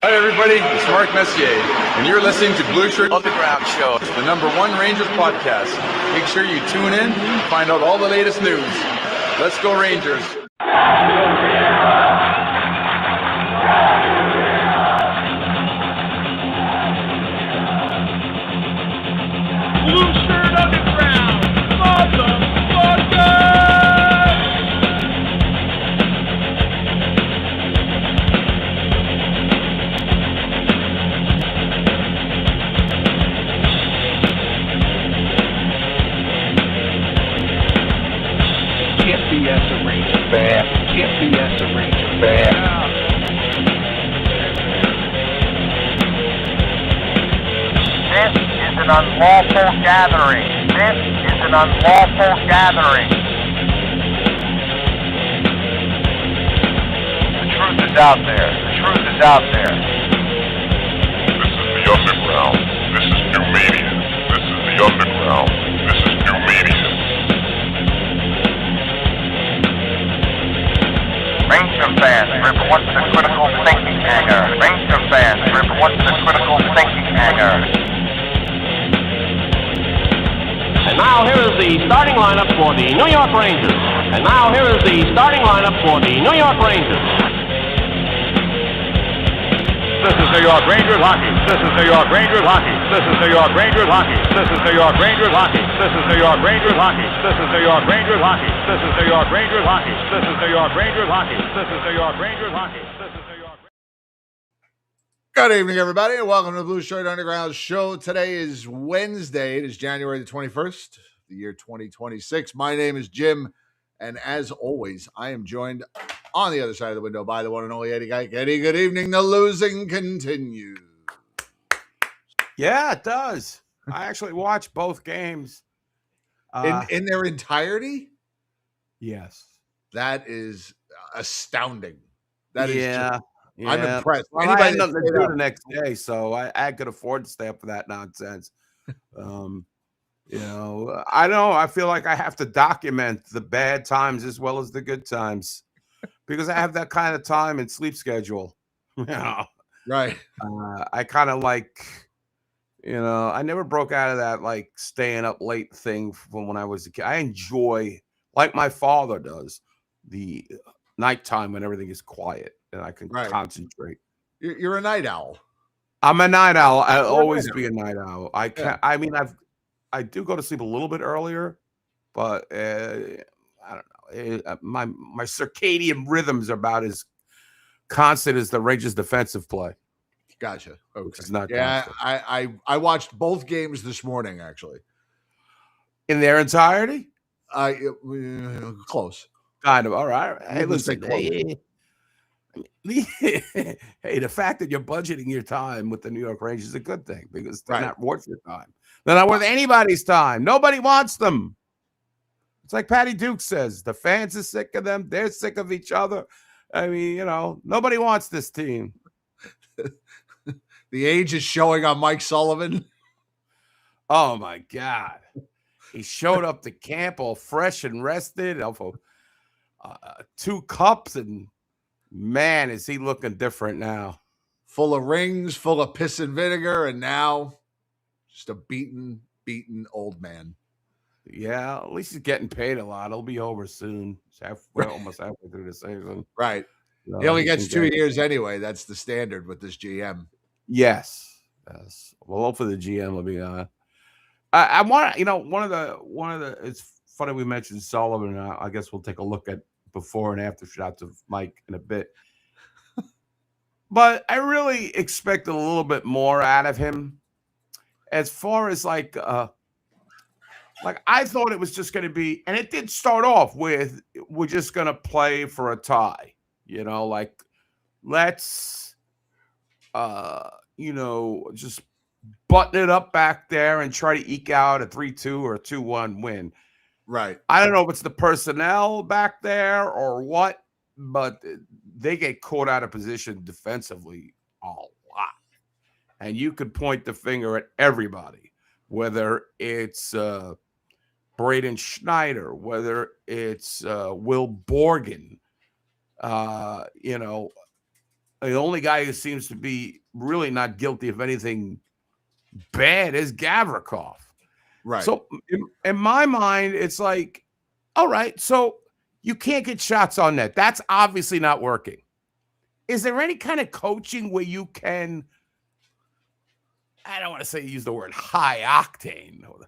Hi everybody, it's Mark Messier, and you're listening to Blueshirt Underground Show, the #1 Rangers podcast. Make sure you tune in and find out all the latest news. Let's go Rangers! Blueshirt Underground, motherfucker! TFBS Ranger Band, TFBS Ranger Band. This is an unlawful gathering. This is an unlawful gathering. The truth is out there. The truth is out there. This is the underground. This is new media. This is the underground. This is new media. Ranger fans, report to the critical thinking hangar. Ranger fans, report to the critical thinking hangar. And now here is the starting lineup for the New York Rangers. And now here is the starting lineup for the New York Rangers. This is New York Rangers hockey. This is New York Rangers hockey. This is New York Rangers hockey. This is New York Rangers hockey. This is New York Rangers hockey. This is New York Rangers hockey. This is New York Rangers hockey. This is New York Rangers hockey. This is New York Rangers hockey. This is New York. Good evening, everybody, and welcome to the Blueshirt Underground Show. Today is Wednesday. It is January the 21st, the year 2026. My name is Jim, and as always, I am joined on the other side of the window by the one and only Eddie Geik. Eddie, good evening. The losing continues. Yeah, it does. I actually watched both games. In their entirety? Yes. That is astounding. That is yeah. I'm impressed. Well, I had nothing to do the next day, so I could afford to stay up for that nonsense. I feel like I have to document the bad times as well as the good times because I have that kind of time and sleep schedule. Right. I kind of like, I never broke out of that like staying up late thing from when I was a kid. I enjoy, like my father does, the nighttime when everything is quiet and I can concentrate. You're a night owl. I'm a night owl. I'll always be a night owl. I can't. I mean, I do go to sleep a little bit earlier, but I don't know. My circadian rhythms are about as constant as the Rangers' defensive play. Gotcha. Okay. Which is not constant. I watched both games this morning, actually. In their entirety? Close. Kind of. All right. Hey, listen. Hey, the fact that you're budgeting your time with the New York Rangers is a good thing because they're not worth your time. They're not worth anybody's time. Nobody wants them. It's like Patty Duke says, the fans are sick of them. They're sick of each other. I mean, nobody wants this team. The age is showing on Mike Sullivan. Oh, my God. He showed up to camp all fresh and rested. 2 cups, and man, is he looking different now. Full of rings, full of piss and vinegar, and now just a beaten old man. Yeah, at least he's getting paid a lot. He'll be over soon. Almost halfway through the season. Right. He only gets 2 years anyway. That's the standard with this GM. Yes. Well, hopefully the GM will be on. I want one of the. It's funny we mentioned Sullivan. I guess we'll take a look at before and after shots of Mike in a bit. But I really expect a little bit more out of him. As far as like I thought it was just going to be, and it did start off with we're just going to play for a tie. Let's just button it up back there and try to eke out a 3-2 or a 2-1 win. Right. I don't know if it's the personnel back there or what, but they get caught out of position defensively a lot. And you could point the finger at everybody, whether it's Braden Schneider, whether it's Will Borgen, the only guy who seems to be really not guilty of anything bad is Gavrikov. Right. So in my mind, it's like, all right, so you can't get shots on net. That's obviously not working. Is there any kind of coaching where you can, I don't want to say use the word high octane, or,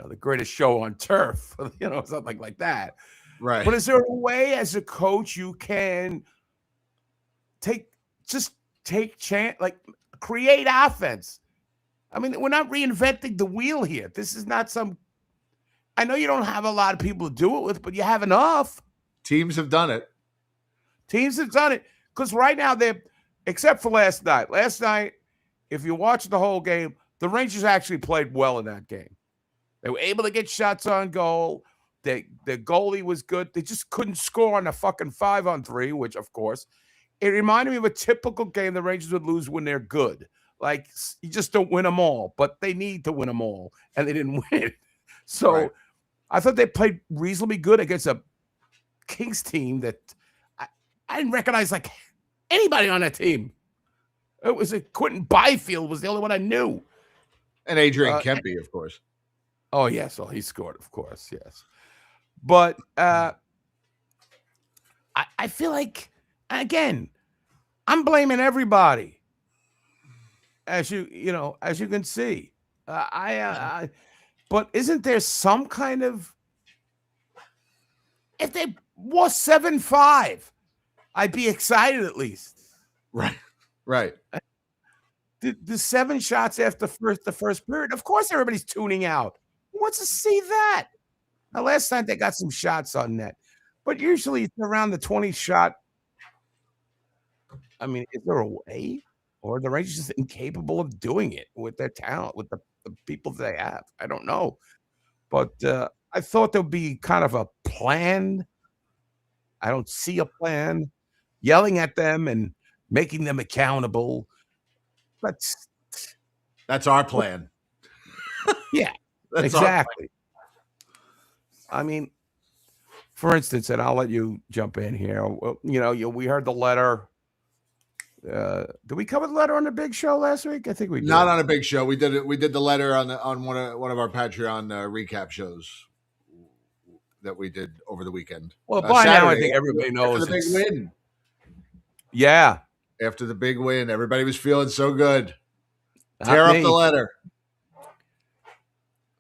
the greatest show on turf, something like that. Right. But is there a way as a coach you can take chance, like create offense? I mean, we're not reinventing the wheel here. This is not I know you don't have a lot of people to do it with, but you have enough. Teams have done it. Because right now except for last night. Last night, if you watch the whole game, the Rangers actually played well in that game. They were able to get shots on goal. Their goalie was good. They just couldn't score on a fucking 5-on-3, which, of course, it reminded me of a typical game the Rangers would lose when they're good. Like, you just don't win them all, but they need to win them all, and they didn't win. So right. I thought they played reasonably good against a Kings team that I didn't recognize, like, anybody on that team. It was Quentin Byfield was the only one I knew. And Adrian Kempe, of course. Oh, yes. Well, he scored, of course, yes. But I feel like, again, I'm blaming everybody, as you can see. But isn't there some kind of, if they was 7-5, I'd be excited at least. Right. The 7 shots after the first period, of course everybody's tuning out. Who wants to see that? Now, last night they got some shots on net, but usually it's around the 20 shot. I mean, is there a way? Or are the Rangers just incapable of doing it with their talent, with the people they have? I don't know. But I thought there'd be kind of a plan. I don't see a plan. Yelling at them and making them accountable. That's our plan. Yeah, That's exactly. I mean, for instance, and I'll let you jump in here. We heard the letter. Did we cover the letter on the big show last week? I think we did. Not on a big show. We did it. We did the letter on one of our Patreon recap shows that we did over the weekend. Well, by Saturday, now I think everybody knows. After the big win. Yeah. After the big win, everybody was feeling so good. Tear up the letter.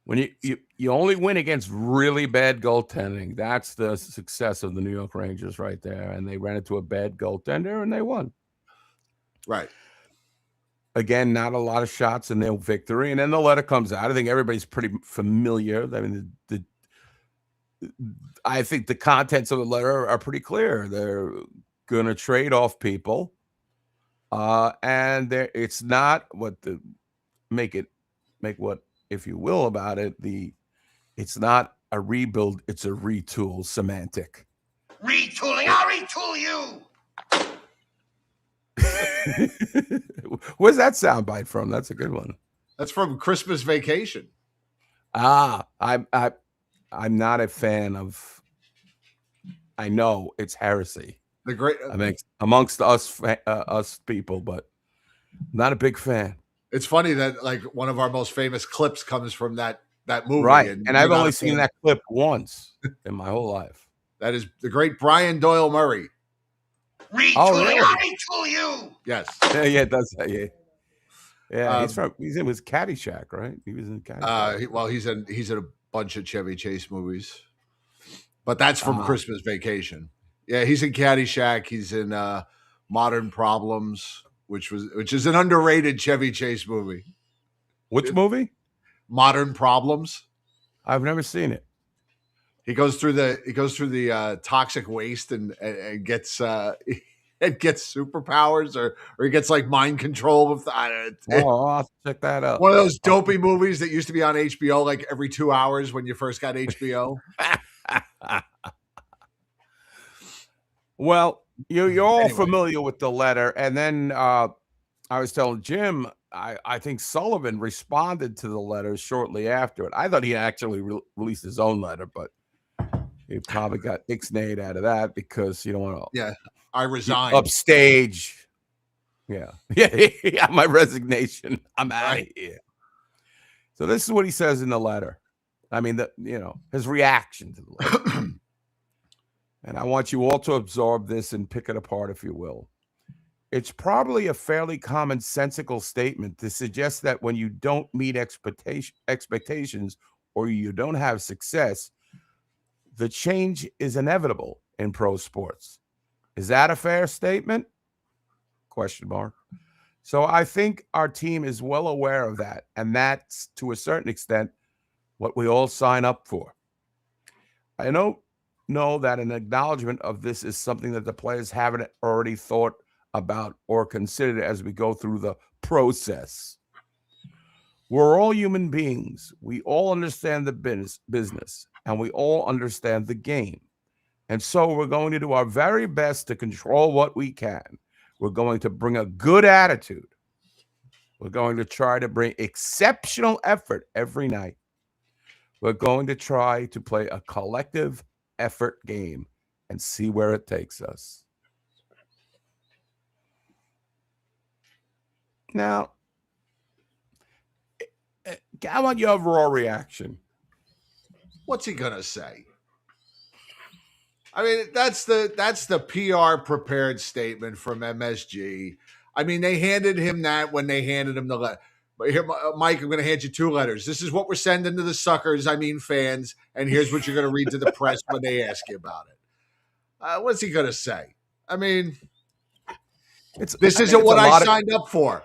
When you only win against really bad goaltending, that's the success of the New York Rangers right there. And they ran into a bad goaltender and they won. Right. Again, not a lot of shots in their victory. And then the letter comes out. I think everybody's pretty familiar. I mean, I think the contents of the letter are pretty clear. They're going to trade off people. And it's not make what, if you will, about it. It's not a rebuild. It's a retool semantic. Retooling. I'll retool you. Where's that soundbite from? That's a good one. That's from Christmas Vacation. I'm not a fan of. I know it's heresy. The great amongst us people, but not a big fan. It's funny that like one of our most famous clips comes from that movie, right? And I've only seen fan. that clip once in my whole life. That is the great Brian Doyle Murray. Retooling. Really? I'll retool you. Yes. Yeah, it does. Yeah. He's in with Caddyshack, right? He was in Caddyshack. He's in a bunch of Chevy Chase movies, but that's from Christmas Vacation. Yeah, he's in Caddyshack. He's in Modern Problems, which is an underrated Chevy Chase movie. Which movie? Modern Problems. I've never seen it. He goes through the toxic waste and gets it gets superpowers or he gets like mind control of I'll have to check that out. One of those dopey movies that used to be on HBO like every 2 hours when you first got HBO. Well, you're all familiar with the letter, and then I was telling Jim, I think Sullivan responded to the letter shortly after it. I thought he actually released his own letter, but he probably got ixnayed out of that because you don't want to. Yeah, I resign. Upstage Yeah. My resignation. I'm out of here. So this is what he says in the letter. I mean, his reaction to the letter. And I want you all to absorb this and pick it apart, if you will. It's probably a fairly commonsensical statement to suggest that when you don't meet expectations or you don't have success, the change is inevitable in pro sports. Is that a fair statement? ? So I think our team is well aware of that, and that's, to a certain extent, what we all sign up for. I don't know that an acknowledgement of this is something that the players haven't already thought about or considered as we go through the process. We're all human beings. We all understand the business, and we all understand the game. And so we're going to do our very best to control what we can. We're going to bring a good attitude. We're going to try to bring exceptional effort every night. We're going to try to play a collective effort game and see where it takes us. Now, I want your overall reaction. What's he gonna say? I mean, that's the PR prepared statement from MSG. I mean, they handed him that when they handed him the letter. But here, Mike, I'm going to hand you 2 letters. This is what we're sending to the suckers, fans, and here's what you're going to read to the press when they ask you about it. What's he going to say? I mean, this isn't what I signed up for.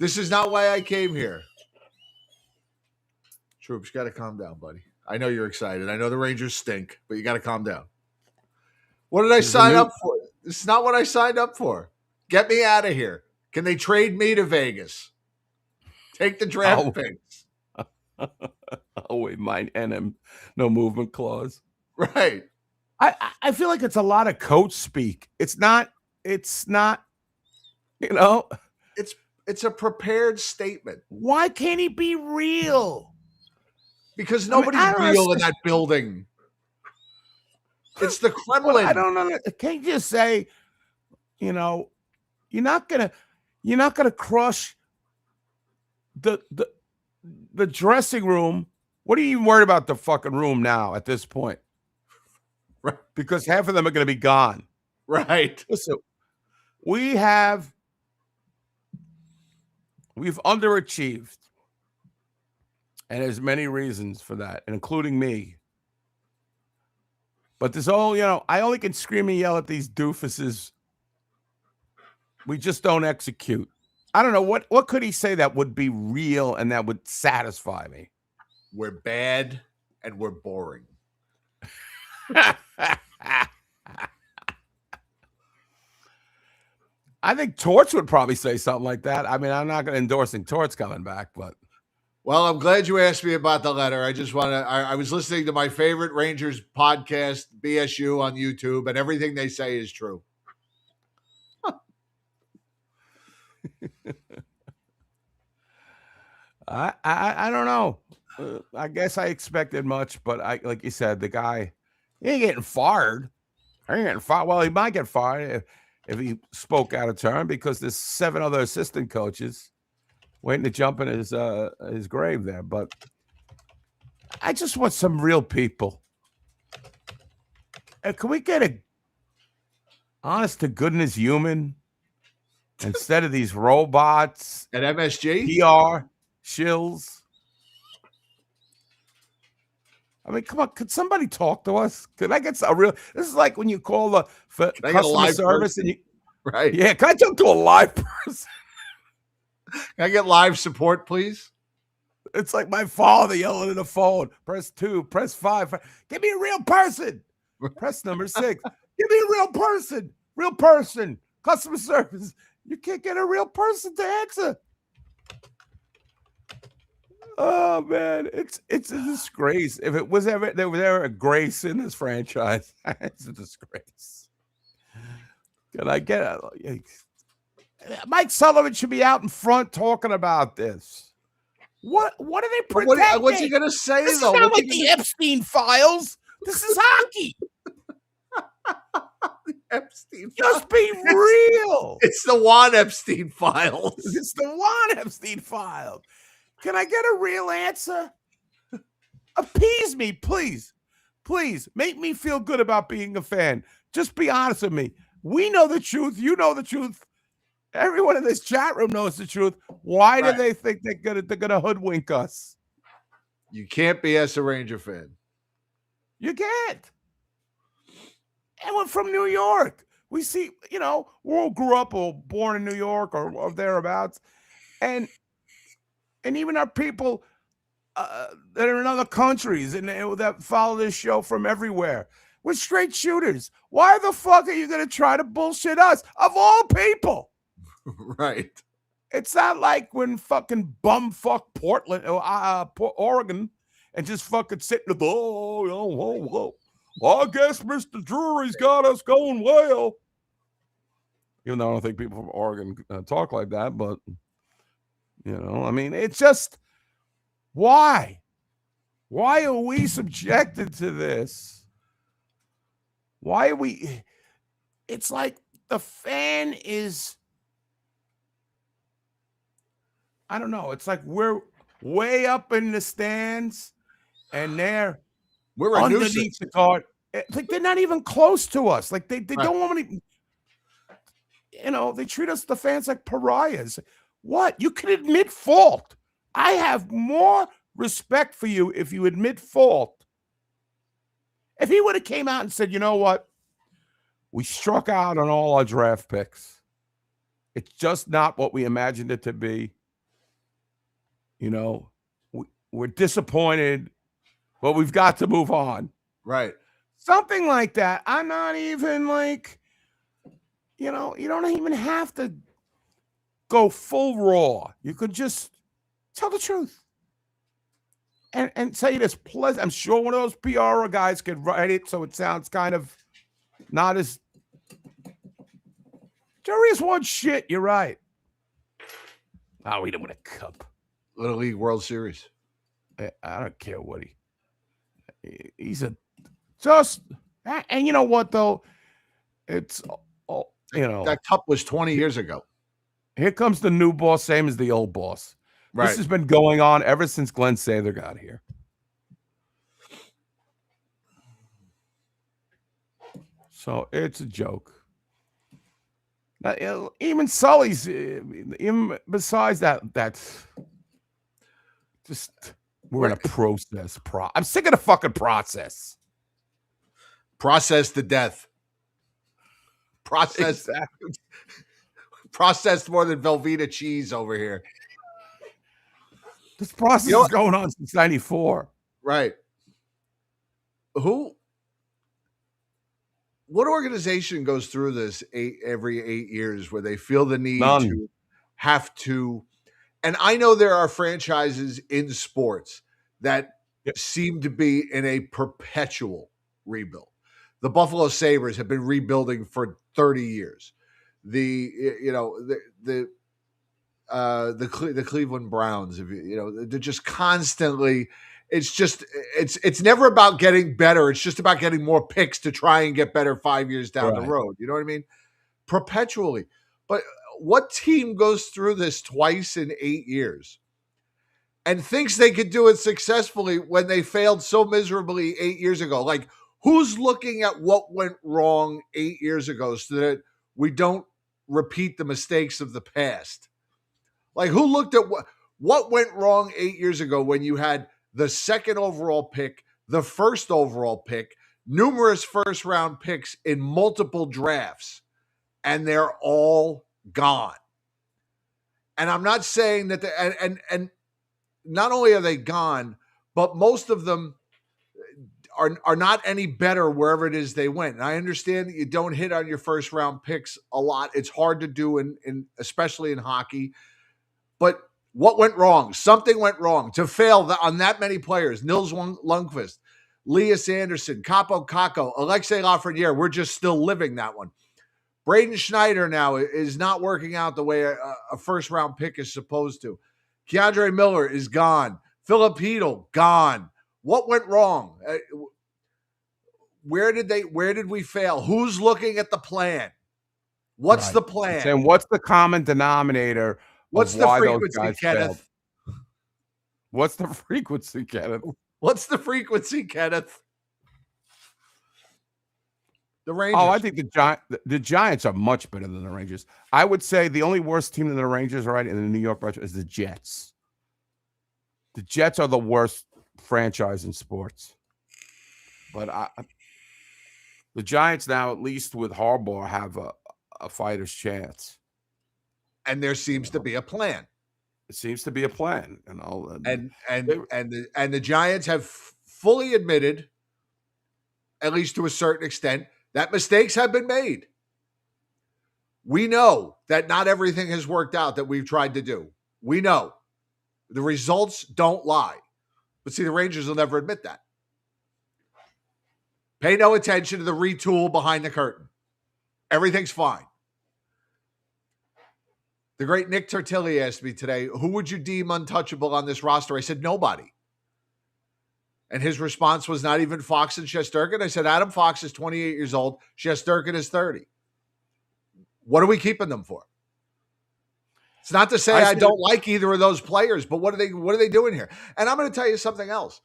This is not why I came here. Troops, you got to calm down, buddy. I know you're excited. I know the Rangers stink, but you got to calm down. What did I sign up for? This is not what I signed up for. Get me out of here. Can they trade me to Vegas? Take the draft picks. Wait, mine NM, no movement clause. Right. I feel like it's a lot of coach speak. It's not, It's a prepared statement. Why can't he be real? Because nobody's real in that building. It's the Kremlin. Well, I don't know. Can't you just say, you're not gonna crush the dressing room. What are you even worried about the fucking room now at this point? Right. Because half of them are going to be gone. Right. Listen, we've underachieved. And there's many reasons for that, including me. But this whole, I only can scream and yell at these doofuses. We just don't execute. I don't know. What could he say that would be real and that would satisfy me? We're bad and we're boring. I think Torts would probably say something like that. I mean, I'm not going to endorsing Torts coming back, but. Well, I'm glad you asked me about the letter. I just want to, I was listening to my favorite Rangers podcast, BSU on YouTube, and everything they say is true. I don't know. I guess I expected much, but like you said, the guy, he ain't getting fired. Well, he might get fired if he spoke out of turn because there's 7 other assistant coaches waiting to jump in his grave there. But I just want some real people. Can we get a honest to goodness human instead of these robots at MSG? PR shills. I mean, come on. Could somebody talk to us? Could I get a real? This is like when you call the customer service person? And you, right? Yeah. Can I talk to a live person? Can I get live support, please? It's like my father yelling at the phone. Press 2, press 5. Give me a real person. Press number 6. Give me a real person. Real person. Customer service. You can't get a real person to answer. Oh man, it's a disgrace. If it was ever there was ever a grace in this franchise, it's a disgrace. Can I get Mike Sullivan should be out in front talking about this. What are they protecting? What's he gonna say this though? It's not like the Epstein files. This is hockey. Epstein. Just be real. It's the Juan Epstein files. It's the Juan Epstein file. Can I get a real answer? Appease me, please. Please make me feel good about being a fan. Just be honest with me. We know the truth. You know the truth. Everyone in this chat room knows the truth. Why do they think they're gonna hoodwink us? You can't BS a Ranger fan. You can't. And we're from New York. We see, we all grew up or born in New York or thereabouts. And even our people that are in other countries and that follow this show from everywhere. We're straight shooters. Why the fuck are you going to try to bullshit us? Of all people. Right. It's not like when fucking bumfuck Portland or Oregon and just fucking sitting there, I guess Mr. Drury's got us going well. Even though I don't think people from Oregon talk like that, but, it's just, why? Why are we subjected to this? Why are we? It's like the fan is, I don't know. It's like we're way up in the stands and we're underneath the guard. It's like they're not even close to us. Like they don't want to, they treat us, the fans, like pariahs. What? You can admit fault. I have more respect for you if you admit fault. If he would have came out and said, you know what? We struck out on all our draft picks. It's just not what we imagined it to be. We're disappointed, but we've got to move on. Right. Something like that. I'm not even like, you don't even have to go full raw. You could just tell the truth. And say it as pleasant. I'm sure one of those PR guys could write it so it sounds kind of not as. Jerry is one shit. You're right. Oh, we don't win a cup. Little League World Series. I don't care what he's just. And you know what though? It's that cup was 20 years ago. Here comes the new boss, same as the old boss. Right. This has been going on ever since Glenn Sather got here. So it's a joke. Now, even Sully's, even besides that's just, we're in a process. I'm sick of the fucking process. Process to death. Process. Exactly. Processed more than Velveeta cheese over here. This process is going on since 94. Right. What organization goes through this every 8 years where they feel the need to have to? And I know there are franchises in sports that seem to be in a perpetual rebuild. The Buffalo Sabres have been rebuilding for 30 years. The Cleveland Browns, they're just constantly. It's never about getting better. It's just about getting more picks to try and get better 5 years down the road. You know what I mean? Perpetually. But what team goes through this twice in 8 years and thinks they could do it successfully when they failed so miserably 8 years ago? Like, who's looking at what went wrong 8 years ago so that we don't repeat the mistakes of the past? Like, who looked at what went wrong 8 years ago when you had the second overall pick, the first overall pick, numerous first-round picks in multiple drafts, and they're all gone? And I'm not saying that and not only are they gone, but most of them are not any better wherever it is they went. And I understand that you don't hit on your first-round picks a lot. It's hard to do, in especially in hockey. But what went wrong? Something went wrong to fail on that many players. Nils Lundqvist, Lias Anderson, Capo Kakko, Alexei Lafreniere. We're just still living that one. Braden Schneider now is not working out the way a first-round pick is supposed to. Keandre Miller is gone. Philip Hedl, gone. What went wrong? where did we fail? Who's looking at the plan? What's the plan? And what's the common denominator? What's the why those frequency, guys Kenneth? failed? What's the frequency, Kenneth? What's the frequency, Kenneth? The Rangers. Oh, I think the Giants are much better than the Rangers. I would say the only worst team than the Rangers, right, in the New York Rangers is the Jets. The Jets are the worst franchise in sports. But the Giants now, at least with Harbaugh, have a fighter's chance. And there seems to be a plan. It seems to be a plan, and the Giants have fully admitted, at least to a certain extent, that mistakes have been made. We know that not everything has worked out that we've tried to do. We know the results don't lie. But see, the Rangers will never admit that. Pay no attention to the retool behind the curtain. Everything's fine. The great Nick Tortilli asked me today, who would you deem untouchable on this roster? I said, nobody. And his response was not even Fox and Shesterkin. I said, Adam Fox is 28 years old. Shesterkin is 30. What are we keeping them for? It's not to say I don't like either of those players, but what are they doing here? And I'm going to tell you something else.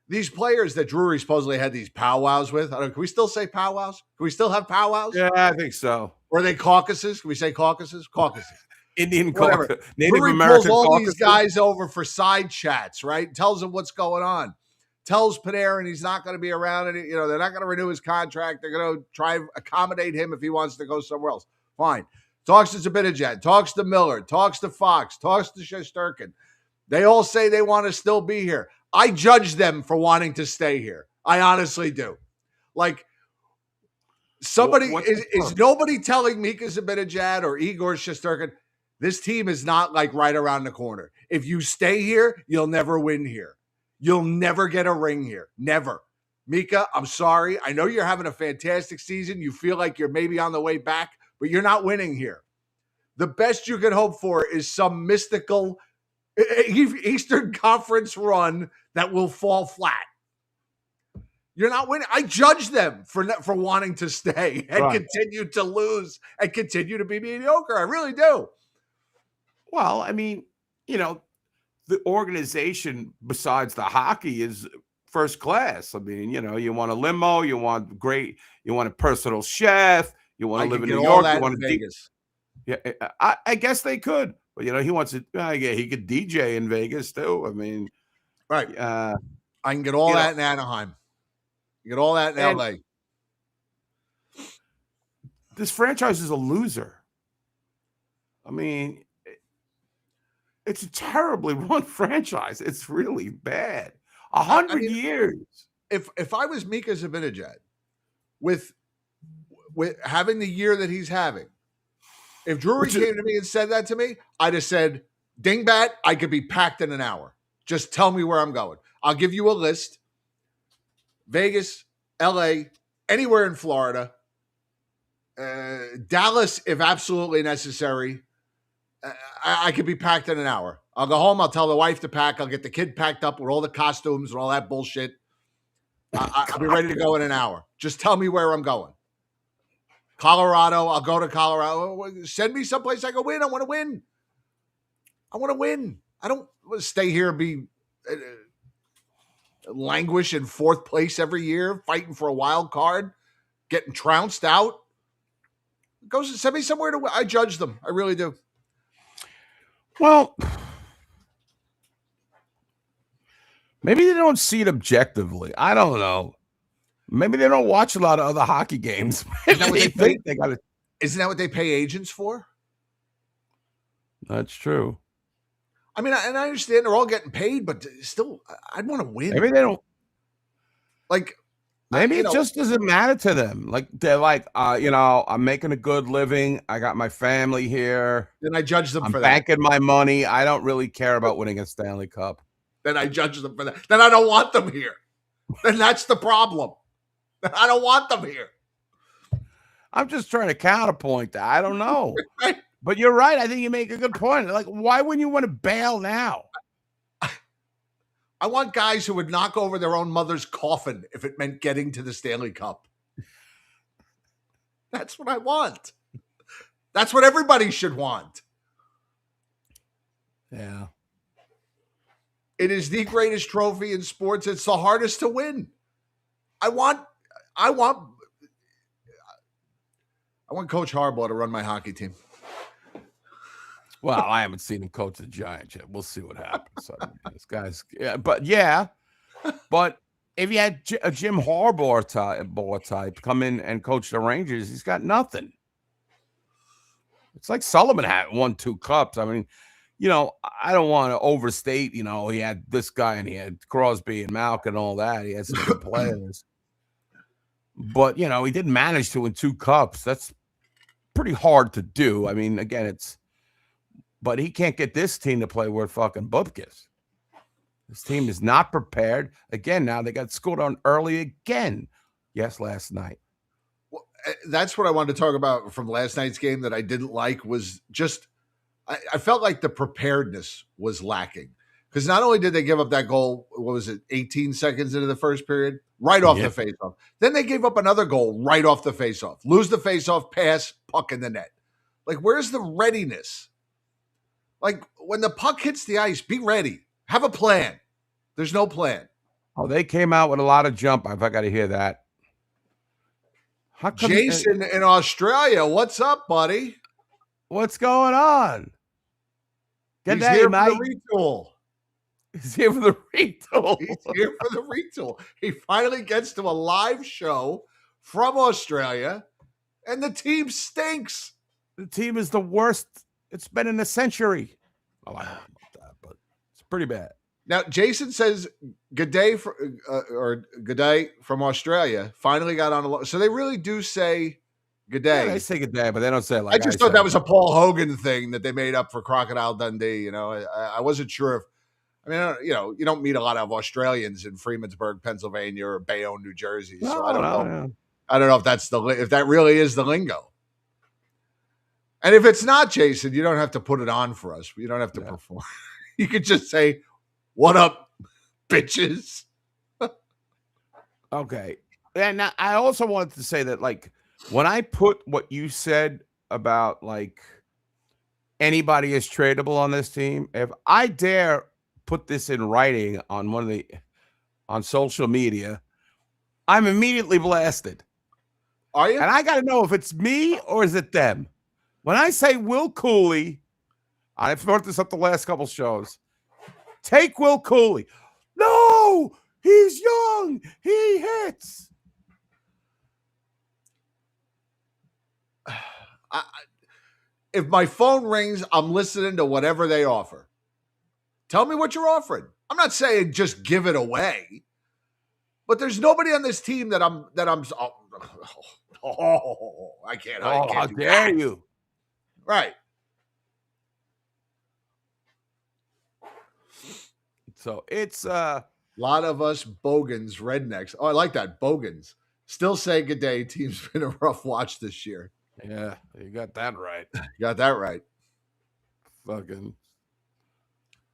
These players that Drury supposedly had these powwows with, can we still say powwows? Can we still have powwows? Yeah, I think so. Or are they caucuses? Can we say caucuses? Caucuses. Indian Whatever. caucus, Native Drury American pulls all caucuses. these guys over for side chats, right? Tells them what's going on. Tells Panarin he's not going to be around, and they're not going to renew his contract. They're going to try and accommodate him if he wants to go somewhere else. Fine. Talks to Zibanejad, talks to Miller, talks to Fox, talks to Shesterkin. They all say they want to still be here. I judge them for wanting to stay here. I honestly do. Like, somebody is nobody telling Mika Zibanejad or Igor Shesterkin, this team is not like right around the corner. If you stay here, you'll never win here. You'll never get a ring here. Never. Mika, I'm sorry. I know you're having a fantastic season. You feel like you're maybe on the way back, but you're not winning here. The best you can hope for is some mystical Eastern Conference run that will fall flat. You're not winning. I judge them for wanting to stay and continue to lose and continue to be mediocre. I really do. Well, I mean, the organization besides the hockey is first class. I mean, you want a limo, you want a personal chef, you want to live in New York, you want to Vegas. Yeah, I guess they could, but he wants to. He could DJ in Vegas too. I mean, right? I can get all that in Anaheim. You get all that in LA. This franchise is a loser. I mean, it's a terribly run franchise. It's really bad. 100 years. If I was Mika Zibanejad, with having the year that he's having, if Drury came to me and said that to me, I'd have said, dingbat, I could be packed in an hour. Just tell me where I'm going. I'll give you a list. Vegas, LA, anywhere in Florida, Dallas, if absolutely necessary. I could be packed in an hour. I'll go home. I'll tell the wife to pack. I'll get the kid packed up with all the costumes and all that bullshit. I'll be ready to go in an hour. Just tell me where I'm going. Colorado, I'll go to Colorado. Send me someplace I can win. I want to win. I want to win. I don't stay here and be languish in fourth place every year, fighting for a wild card, getting trounced out. Send me somewhere to win. I judge them. I really do. Well, maybe they don't see it objectively. I don't know. Maybe they don't watch a lot of other hockey games. Isn't that what they think they got it? Isn't that what they pay agents for? That's true. I mean, and I understand they're all getting paid, but still, I'd want to win. Maybe they don't. Like, maybe it just doesn't matter to them. Like, they're like, I'm making a good living. I got my family here. Then I judge them for that. I'm banking my money. I don't really care about winning a Stanley Cup. Then I judge them for that. Then I don't want them here. Then that's the problem. I don't want them here. I'm just trying to counterpoint that. I don't know. Right. But you're right. I think you make a good point. Like, why wouldn't you want to bail now? I want guys who would knock over their own mother's coffin if it meant getting to the Stanley Cup. That's what I want. That's what everybody should want. Yeah. It is the greatest trophy in sports. It's the hardest to win. I want Coach Harbaugh to run my hockey team. Well, I haven't seen him coach the Giants yet. We'll see what happens. I mean, this guy's, but if you had a Jim Harbaugh type come in and coach the Rangers, he's got nothing. It's like Sullivan had won 2 cups. I mean, I don't want to overstate. He had this guy and he had Crosby and Malkin and all that. He had some good players, but he didn't manage to win 2 cups. That's pretty hard to do. I mean, again, but he can't get this team to play where fucking Bupkis. This team is not prepared. Again, now they got scored on early again. Yes, last night. Well, that's what I wanted to talk about from last night's game that I didn't like was just I felt like the preparedness was lacking. Because not only did they give up that goal, 18 seconds into the first period, right off the faceoff. Then they gave up another goal right off the faceoff. Lose the faceoff, pass, puck in the net. Like, where's the readiness? Like, when the puck hits the ice, be ready. Have a plan. There's no plan. Oh, they came out with a lot of jump. I got to hear that. How come Jason in Australia, what's up, buddy? What's going on? He's here for the retool. He's here for the retool. He's here for the retool. He finally gets to a live show from Australia, and the team stinks. The team is the worst it's been in a century. Oh, I don't know about that, but it's pretty bad. Now, Jason says good day from Australia finally got on a so they really do say good day. Yeah, they say good day, but they don't say it like I just thought that was a Paul Hogan thing that they made up for Crocodile Dundee. I wasn't sure if you don't meet a lot of Australians in Freemansburg, Pennsylvania, or Bayonne, New Jersey. So I don't know. Yeah. I don't know if that really is the lingo. And if it's not, Jason, you don't have to put it on for us. You don't have to perform. You could just say, "What up, bitches?" Okay. And I also wanted to say that, like, when I put what you said about, like, anybody is tradable on this team, if I dare put this in writing on social media, I'm immediately blasted. Are you? And I got to know if it's me or is it them. When I say Will Cooley, I've brought this up the last couple shows. Take Will Cooley. No, he's young. He hits. If my phone rings, I'm listening to whatever they offer. Tell me what you're offering. I'm not saying just give it away, but there's nobody on this team that I'm. I can't. How dare you? Right. So it's a lot of us bogans, rednecks. Oh, I like that. Bogans. Still say good day. Team's been a rough watch this year. Yeah, you got that right. Got that right. Fucking.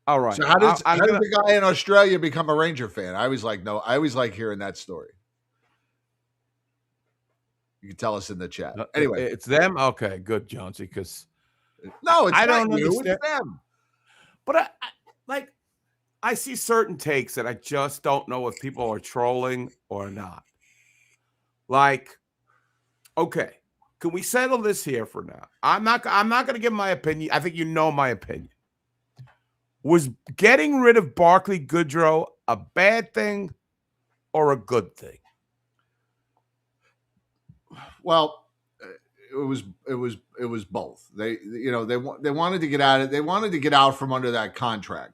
All right. So how did the guy in Australia become a Ranger fan? I always like hearing that story. You can tell us in the chat. Anyway, it's them. Okay, good, Jonesy. Because no, it's I not don't you. understand. It's them. But I see certain takes that I just don't know if people are trolling or not. Like, okay, can we settle this here for now? I'm not going to give my opinion. I think you know my opinion. Was getting rid of Barclay Goodrow a bad thing or a good thing? Well, it was both. They wanted to get out of. They wanted to get out from under that contract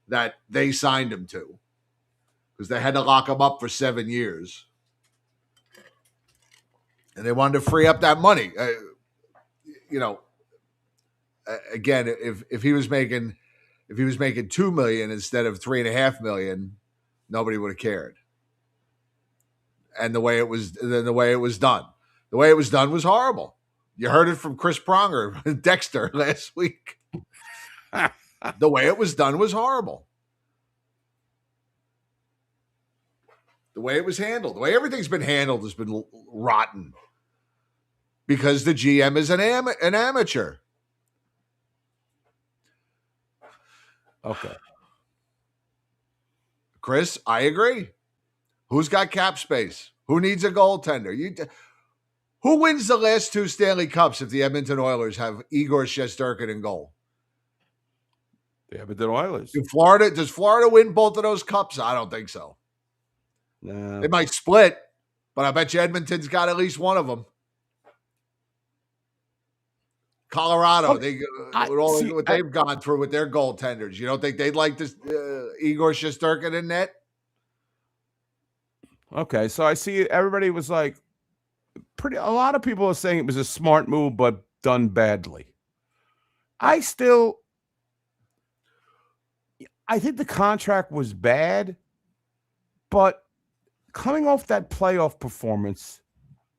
that they signed him to, because they had to lock him up for 7 years, and they wanted to free up that money. Again, if he was making $2 million instead of $3.5 million, nobody would have cared. And the way it was done was horrible. You heard it from Chris Pronger, Dexter last week. The way it was done was horrible. The way it was handled, the way everything's been handled has been rotten. because the GM is an amateur. Okay. Chris, I agree. Who's got cap space? Who needs a goaltender? Who wins the last 2 Stanley Cups if the Edmonton Oilers have Igor Shesterkin in goal? The Edmonton Oilers. Does Florida win both of those cups? I don't think so. No. They might split, but I bet you Edmonton's got at least one of them. Colorado, what they've gone through with their goaltenders. You don't think they'd like this Igor Shesterkin in net? Okay, so I see everybody was like, a lot of people are saying it was a smart move, but done badly. I think the contract was bad, but coming off that playoff performance,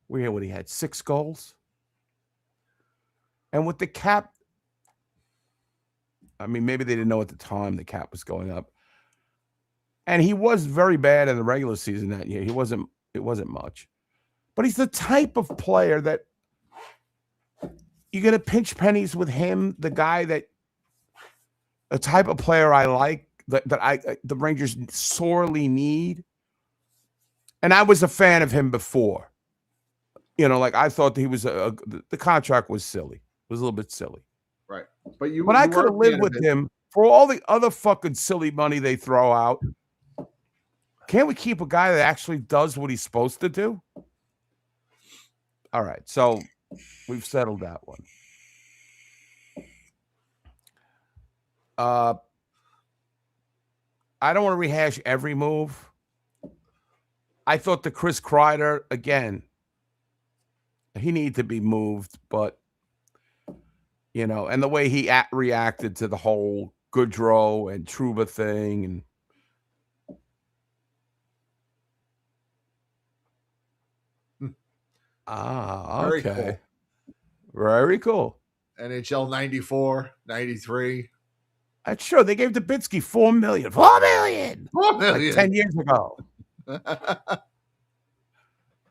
what he had 6 goals, and with the cap, I mean, maybe they didn't know at the time the cap was going up, and he was very bad in the regular season that year. It wasn't much. But he's the type of player that you're going to pinch pennies with him, the type of player I like, the Rangers sorely need. And I was a fan of him before. I thought he was the contract was silly. It was a little bit silly. Right. But I could have lived with him for all the other fucking silly money they throw out. Can't we keep a guy that actually does what he's supposed to do? All right, so we've settled that one. I don't want to rehash every move. I thought the Chris Kreider, again, he needed to be moved, but, and the way he reacted to the whole Goodrow and Trouba thing, and Very okay. cool. Very cool. NHL 94, 93. That's true. They gave Dubinsky $4 million. $4 million. $4 million. Like 10 years ago.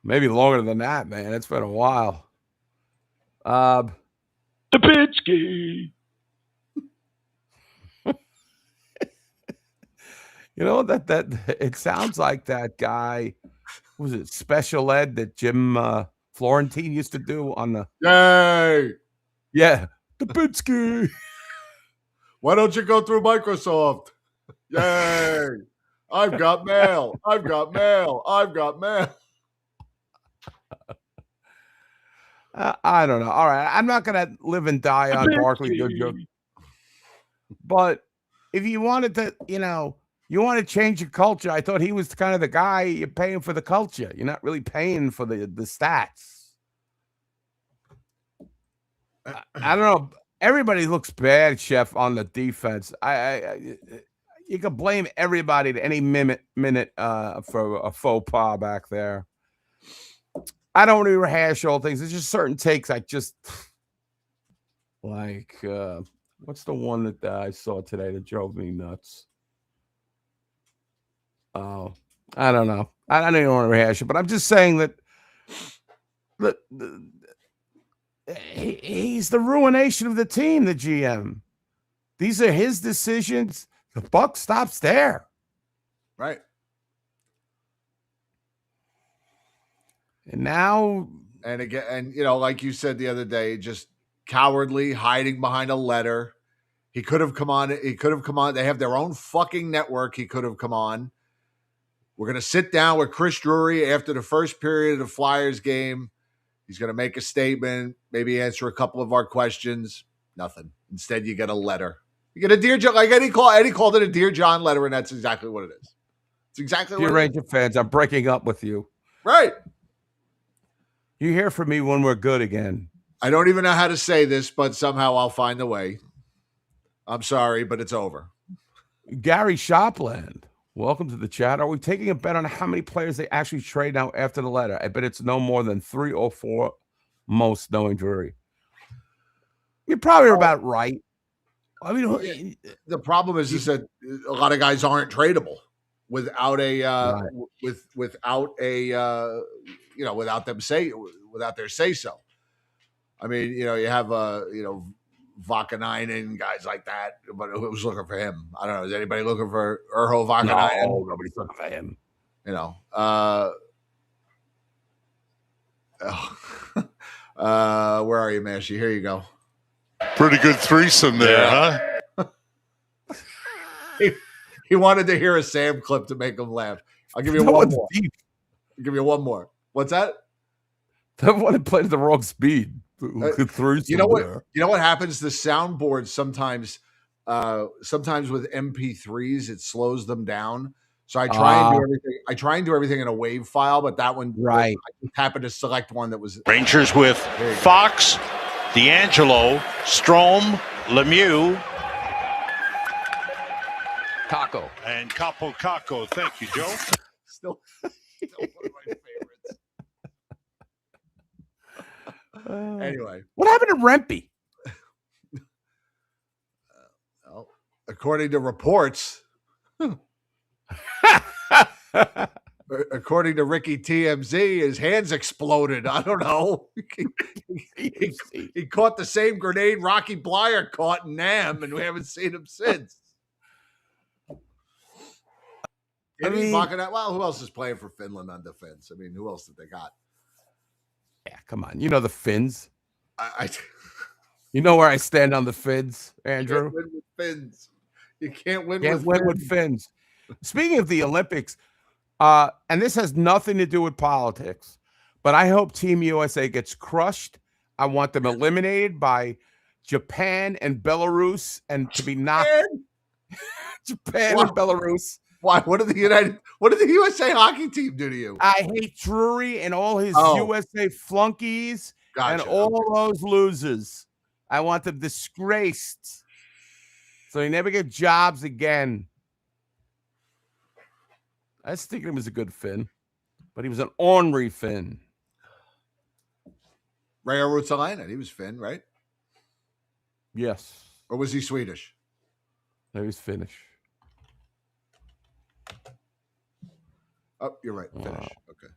Maybe longer than that, man. It's been a while. Dubinsky. That it sounds like that guy. Was it special ed that Jim Florentine used to do on the? Yay! Yeah, Dubinsky. Why don't you go through Microsoft? Yay! I've got mail. I've got mail. I've got mail. I don't know. All right, I'm not gonna live and die on Barkley. But if you wanted to, you want to change your culture. I thought he was kind of the guy you're paying for the culture. You're not really paying for the stats. I don't know. Everybody looks bad, Chef, on the defense. You can blame everybody at any minute for a faux pas back there. I don't want to rehash all things. There's just certain takes I just like. What's the one that I saw today that drove me nuts? Oh, I don't know. I don't even want to rehash it, but I'm just saying that he's the ruination of the team, the GM. These are his decisions. The buck stops there. Right. And now, and again, and like you said the other day, just cowardly hiding behind a letter. He could have come on. They have their own fucking network. He could have come on. We're going to sit down with Chris Drury after the first period of the Flyers game. He's going to make a statement, maybe answer a couple of our questions. Nothing. Instead, you get a letter. You get a Dear John, like Eddie called it a Dear John letter, and that's exactly what it is. It's exactly what it is. Ranger fans, I'm breaking up with you. Right. You hear from me when we're good again. I don't even know how to say this, but somehow I'll find a way. I'm sorry, but it's over. Gary Shopland, welcome to the chat. Are we taking a bet on how many players they actually trade now after the letter? I bet it's no more than 3 or 4, most knowing Drury. You're probably about right. I mean, the problem is that a lot of guys aren't tradable without without their say so. I mean, you have Vakanainen, guys like that, but who's looking for him? I don't know. Is anybody looking for Urho Vakanainen? No, nobody's looking for him. Where are you, Mashy? Here you go. Pretty good threesome there, huh? He wanted to hear a Sam clip to make him laugh. I'll give you one more. Deep. I'll give you one more. What's that? That one played at the wrong speed. You know what happens? The soundboard sometimes with MP3s, it slows them down. So I try and do everything. I try and do everything in a WAV file, but that one, right? I happened to select one that was Rangers with Fox, D'Angelo, Strome, Lemieux, Kako, and Kako. Thank you, Joe. Still one of my favorites. Anyway, what happened to Rempe? Well, according to reports, according to Ricky TMZ, his hands exploded. I don't know. He caught the same grenade Rocky Blyer caught in Nam, and we haven't seen him since. Well, who else is playing for Finland on defense? I mean, who else did they got? Yeah, come on. You know the Finns. You know where I stand on the Finns, Andrew? You can't win with Finns. You can't win with Finns. Speaking of the Olympics, and this has nothing to do with politics, but I hope Team USA gets crushed. I want them eliminated by Japan and Belarus, and to be knocked. Japan and Belarus. Why? What did the USA hockey team do to you? I hate Drury and all his USA flunkies and all those losers. I want them disgraced so they never get jobs again. I was thinking he was a good Finn, but he was an ornery Finn. Reijo Ruotsalainen, he was Finn, right? Yes. Or was he Swedish? No, he was Finnish. Oh, you're right. Finnish. Wow. Okay.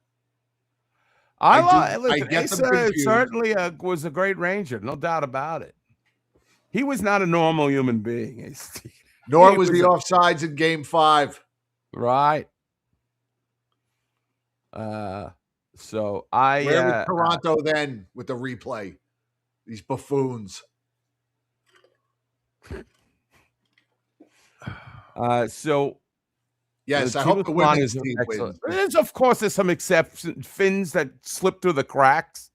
Asa certainly was a great Ranger, no doubt about it. He was not a normal human being. Nor was the offsides in Game 5. Right. Where was Toronto then with the replay? These buffoons. Yes, I hope the women's team wins. Of course, there's some exceptions, Finns that slip through the cracks.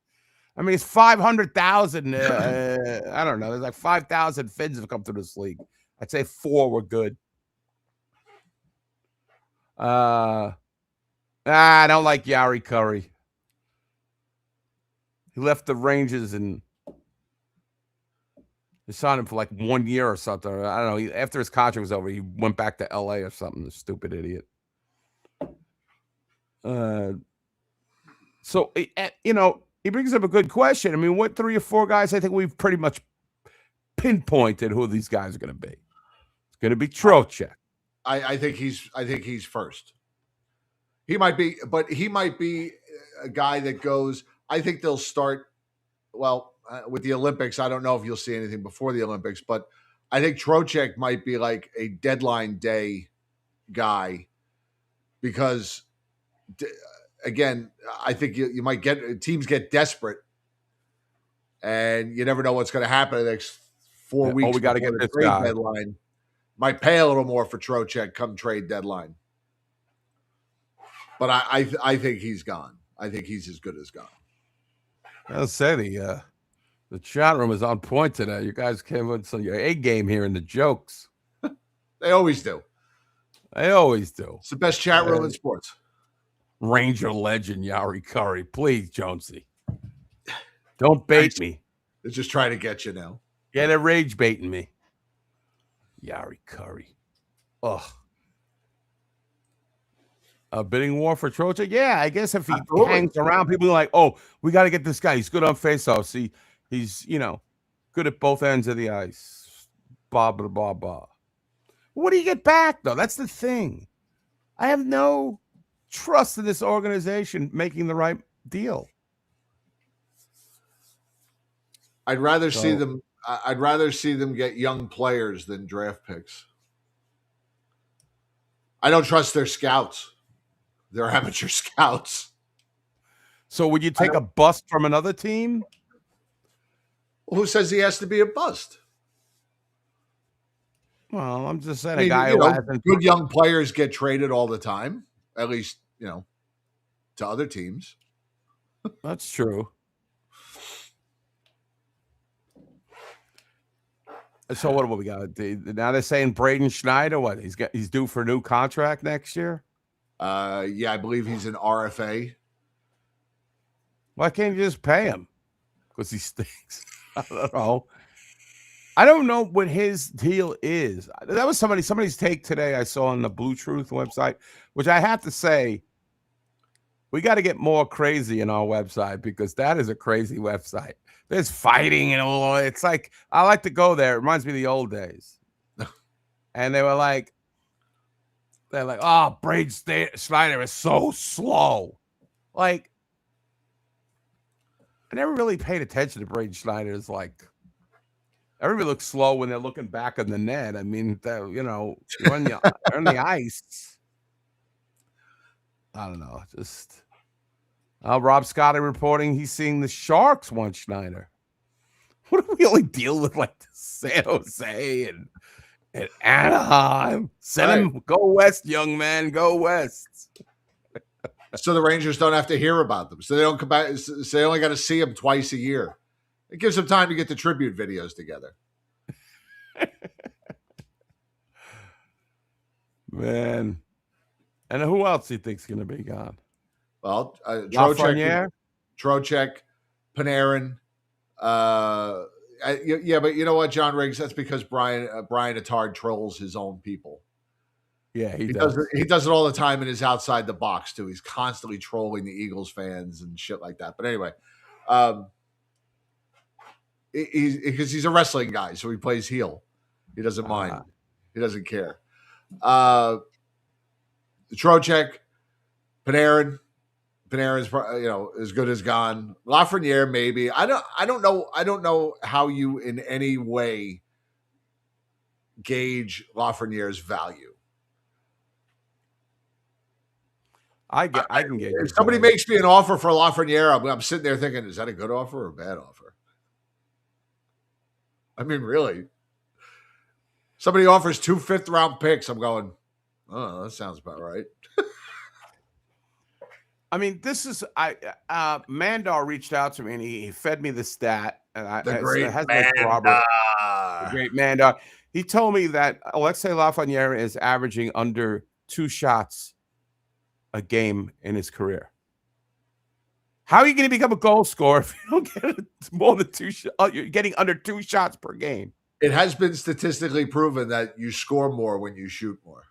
I mean, it's 500,000. I don't know. There's like 5,000 Finns have come through this league. I'd say 4 were good. I don't like Yari Curry. He left the Rangers and they signed him for like 1 year or something. I don't know. After his contract was over, he went back to LA or something. The stupid idiot. So, he brings up a good question. I mean, what 3 or 4 guys I think we've pretty much pinpointed who these guys are going to be. It's going to be Trocheck. I think he's first. He might be a guy that goes. I think they'll start. Well, with the Olympics, I don't know if you'll see anything before the Olympics, but I think Trocheck might be like a deadline day guy because, again, I think you might get teams get desperate, and you never know what's going to happen in the next 4 weeks. We got to get this trade guy. Deadline. Might pay a little more for Trocheck come trade deadline, but I think he's gone. I think he's as good as gone. I'll say the chat room is on point today. You guys came with your A game here in the jokes. They always do. It's the best chat room in sports. Ranger legend Yari Curry. Please, Jonesy. Don't bait me. They're just trying to get you now. Yeah, they're rage baiting me. Yari Curry. Ugh. A bidding war for Trocheck? Yeah, I guess if he hangs around, people are like, oh, we got to get this guy. He's good on faceoffs. He's good at both ends of the ice. Blah, blah, blah, blah. What do you get back, though? That's the thing. I have no trust in this organization making the right deal. I'd rather see them. I'd rather see them get young players than draft picks. I don't trust their scouts. They're amateur scouts. So would you take a bust from another team? Who says he has to be a bust? Well, I'm just saying I mean, a guy you who know, hasn't. good young players get traded all the time, at least, you know, to other teams. That's true. So what do we got? Now they're saying Braden Schneider. What he's due for a new contract next year. Yeah, I believe he's an RFA. Why can't you just pay him? Because he stinks. I don't know. I don't know what his deal is. That was somebody's take today I saw on the Blue Truth website, which I have to say, we got to get more crazy in our website because that is a crazy website. There's fighting and all. It's like, I like to go there. It reminds me of the old days. And they're like, oh, Braden Schneider is so slow. Like, I never really paid attention to Braden Schneider's like, everybody looks slow when they're looking back on the net. I mean, you're on the ice. I don't know. Just Rob Scotty reporting he's seeing the Sharks want Schneider. What do we only deal with like San Jose and Anaheim? Send him, go west, young man, go west. So the Rangers don't have to hear about them. So they don't come back. So they only got to see them twice a year. It gives them time to get the tribute videos together. Man. And who else do you think's going to be gone? Well, Lafreniere, Trocheck, Panarin. Yeah, but you know what, John Riggs? That's because Brian Attard trolls his own people. Yeah, he does. He does it all the time and is outside the box, too. He's constantly trolling the Eagles fans and shit like that. But anyway, because he's a wrestling guy, so he plays heel. He doesn't mind. He doesn't care. Trocheck, Panarin's as good as gone. Lafreniere maybe. I don't know how you in any way gauge Lafreniere's value. I can get. If somebody makes me an offer for Lafreniere, I'm sitting there thinking, is that a good offer or a bad offer? I mean, really. Somebody offers 2 5th-round picks. I'm going, oh, that sounds about right. I mean, this is Mandar reached out to me and he fed me the stat. And The great Mandar. He told me that Alexei Lafreniere is averaging under 2 shots a game in his career. How are you going to become a goal scorer if you don't get more than 2 shots? You're getting under 2 shots per game. It has been statistically proven that you score more when you shoot more.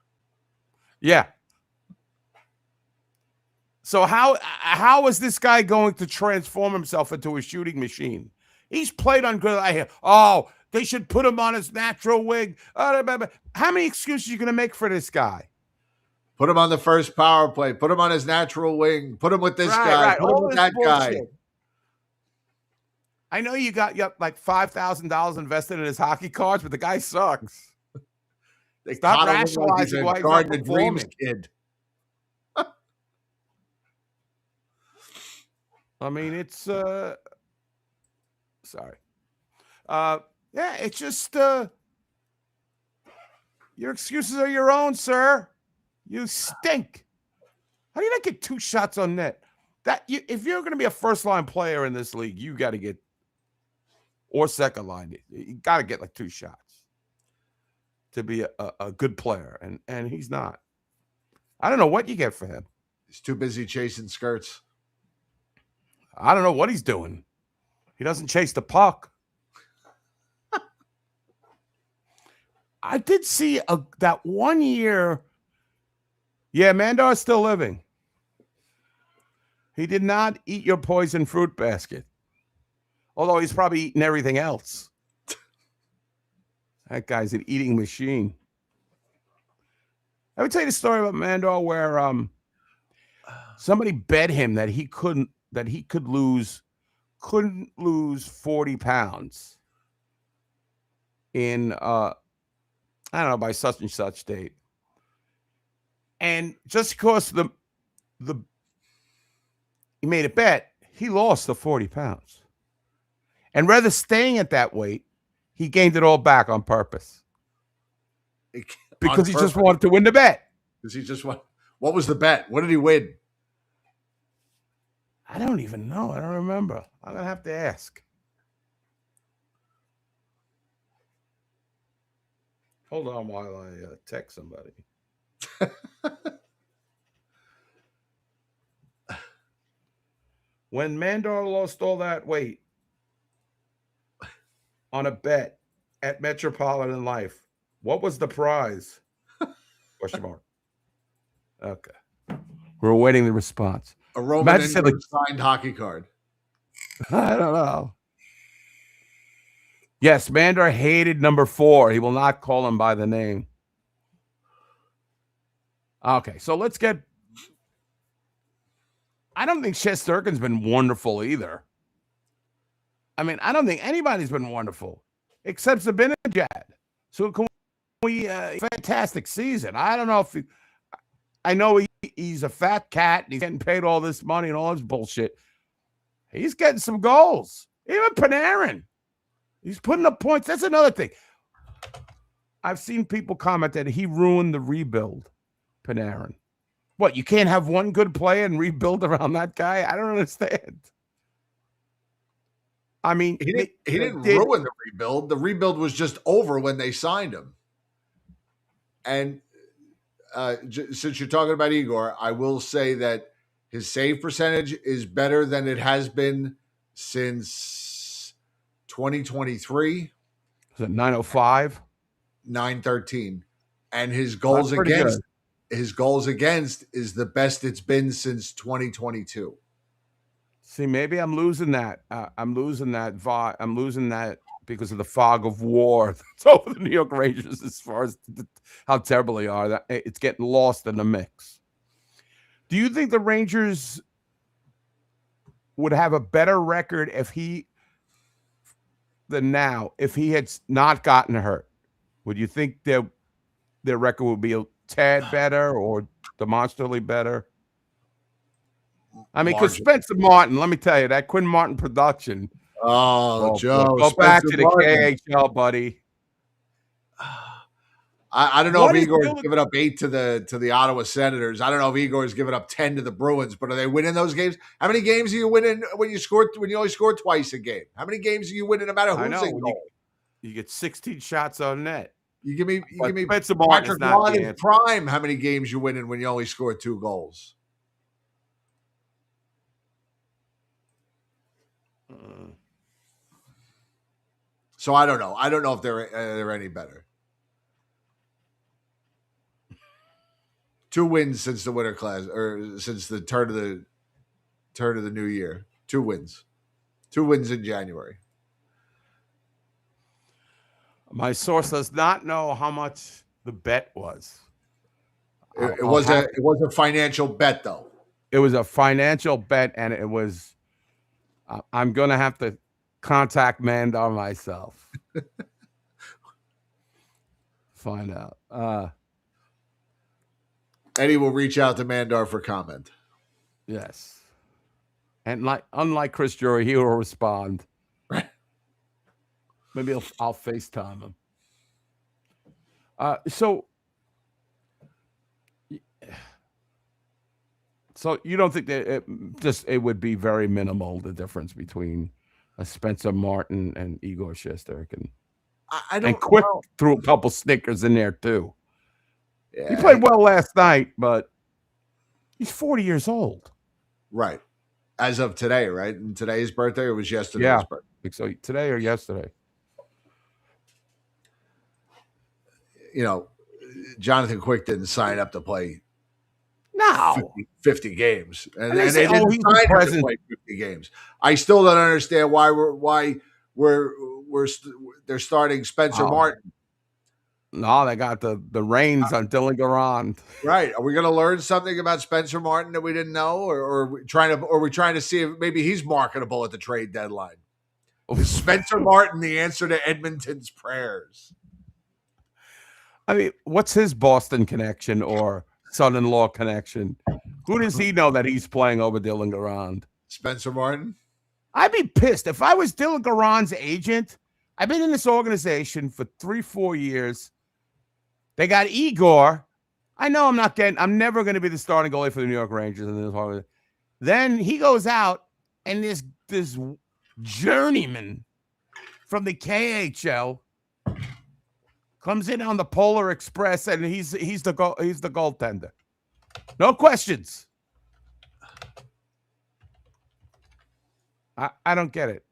Yeah. So how is this guy going to transform himself into a shooting machine? He's played on good. I hear, they should put him on his natural wing. How many excuses are you going to make for this guy? Put him on the first power play. Put him on his natural wing. Put him with this guy. Put him with that guy. I know you got like $5,000 invested in his hockey cards, but the guy sucks. Stop rationalizing why he's not the dreams kid. I mean, it's sorry. Yeah, it's just your excuses are your own, sir. You stink. How do you not get 2 shots on net? If you're going to be a first-line player in this league, you got to get, or second line, you got to get like 2 shots to be a good player, and he's not. I don't know what you get for him. He's too busy chasing skirts. I don't know what he's doing. He doesn't chase the puck. I did see that 1 year. Yeah, Mandar's still living. He did not eat your poison fruit basket. Although he's probably eating everything else. That guy's an eating machine. I would tell you the story about Mandar where somebody bet him that he could lose couldn't lose 40 pounds in I don't know, by such and such date. And just because he made a bet, he lost the 40 pounds. And rather staying at that weight, he gained it all back on purpose. Because he just wanted to win the bet. Because he just won. What was the bet? What did he win? I don't even know. I don't remember. I'm going to have to ask. Hold on while I text somebody. When Mandar lost all that weight on a bet at Metropolitan Life, what was the prize? Question mark. Okay. We're awaiting the response. A Roman signed hockey card. I don't know. Yes, Mandar hated number 4. He will not call him by the name. Okay, so let's get... I don't think Shesterkin's been wonderful either. I mean, I don't think anybody's been wonderful except Zibanejad. So can we fantastic season. I don't know if I know he's a fat cat and he's getting paid all this money and all this bullshit. He's getting some goals. Even Panarin. He's putting up points. That's another thing. I've seen people comment that he ruined the rebuild, Panarin. What, you can't have one good play and rebuild around that guy? I don't understand. I mean, he didn't ruin the rebuild. The rebuild was just over when they signed him. And since you're talking about Igor, I will say that his save percentage is better than it has been since 2023. Is it 905? 913. And his goals against is the best it's been since 2022. See, maybe I'm losing that. I'm losing that because of the fog of war that's over the New York Rangers as far as how terrible they are. That it's getting lost in the mix. Do you think the Rangers would have a better record if he had not gotten hurt? Would you think their record would be a tad better or demonstrably better? I mean, because Spencer Martin, let me tell you, that Quinn Martin production. Oh, Joe. Go back to the KHL, buddy. I don't know if Igor's given up 8 to the Ottawa Senators. I don't know if Igor's given up 10 to the Bruins, but are they winning those games? How many games are you winning when you only score twice a game? How many games are you winning no matter who's in goal? You get 16 shots on net. You give me Spencer Martin in prime. How many games you winning when you only score 2 goals? So I don't know. I don't know if they're any better. 2 wins since the winter class, or since the turn of the new year. 2 wins. 2 wins in January. My source does not know how much the bet was. It was a financial bet, though. It was a financial bet, and it was. I'm going to have to contact Mandar myself. Find out. Eddie will reach out to Mandar for comment. Yes. And unlike Chris Drury, he will respond. Right. Maybe I'll FaceTime him. So you don't think that it would be very minimal, the difference between a Spencer Martin and Igor Shesterkin? I don't. And Quick threw a couple snickers in there too. Yeah, he played well last night, but he's 40 years old. Right. As of today, right? And today's birthday, or was yesterday's birthday? I think so. Today or yesterday. You know, Jonathan Quick didn't sign up to play 50 games. And they didn't sign him to play 50 games. I still don't understand why they're starting Spencer Martin. No, they got the reins on Dylan Garand. Right. Are we going to learn something about Spencer Martin that we didn't know, or are we trying to see if maybe he's marketable at the trade deadline? Is Spencer Martin the answer to Edmonton's prayers? I mean, what's his Boston connection or son-in-law connection? Who does he know that he's playing over Dylan Garand? Spencer Martin? I'd be pissed if I was Dylan Garand's agent. I've been in this organization for 3-4 years. They got Igor. I know I'm never going to be the starting goalie for the New York Rangers. Then he goes out, and this journeyman from the KHL comes in on the Polar Express, and he's the goaltender. No questions. I don't get it.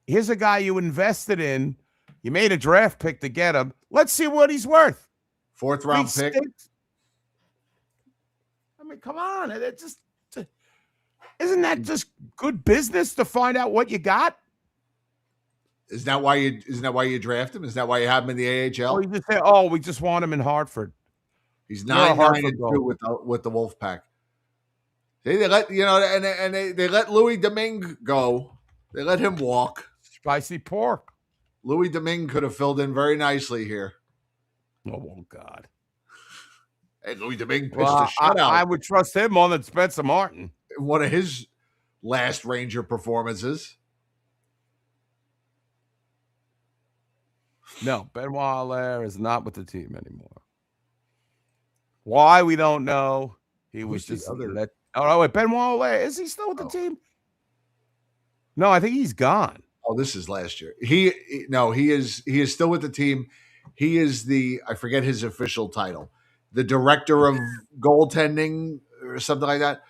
Here's a guy you invested in. You made a draft pick to get him. Let's see what he's worth. 4th round pick. I mean, come on. Isn't that just good business to find out what you got? Isn't that why you draft him? Is that why you have him in the AHL? Or you just say, we just want him in Hartford. He's 9-9-2 with the Wolfpack. See, they let they let Louis Domingue go. They let him walk. Spicy pork. Louis Domingue could have filled in very nicely here. Oh God! Hey, Louis Domingue pitched a shutout. I would trust him more than Spencer Martin. One of his last Ranger performances. No, Benoit Allaire is not with the team anymore. Why, we don't know. He was just Benoit Allaire. Is he still with the team? No, I think he's gone. Oh, this is last year. He is still with the team. He is I forget his official title, the director of goaltending or something like that.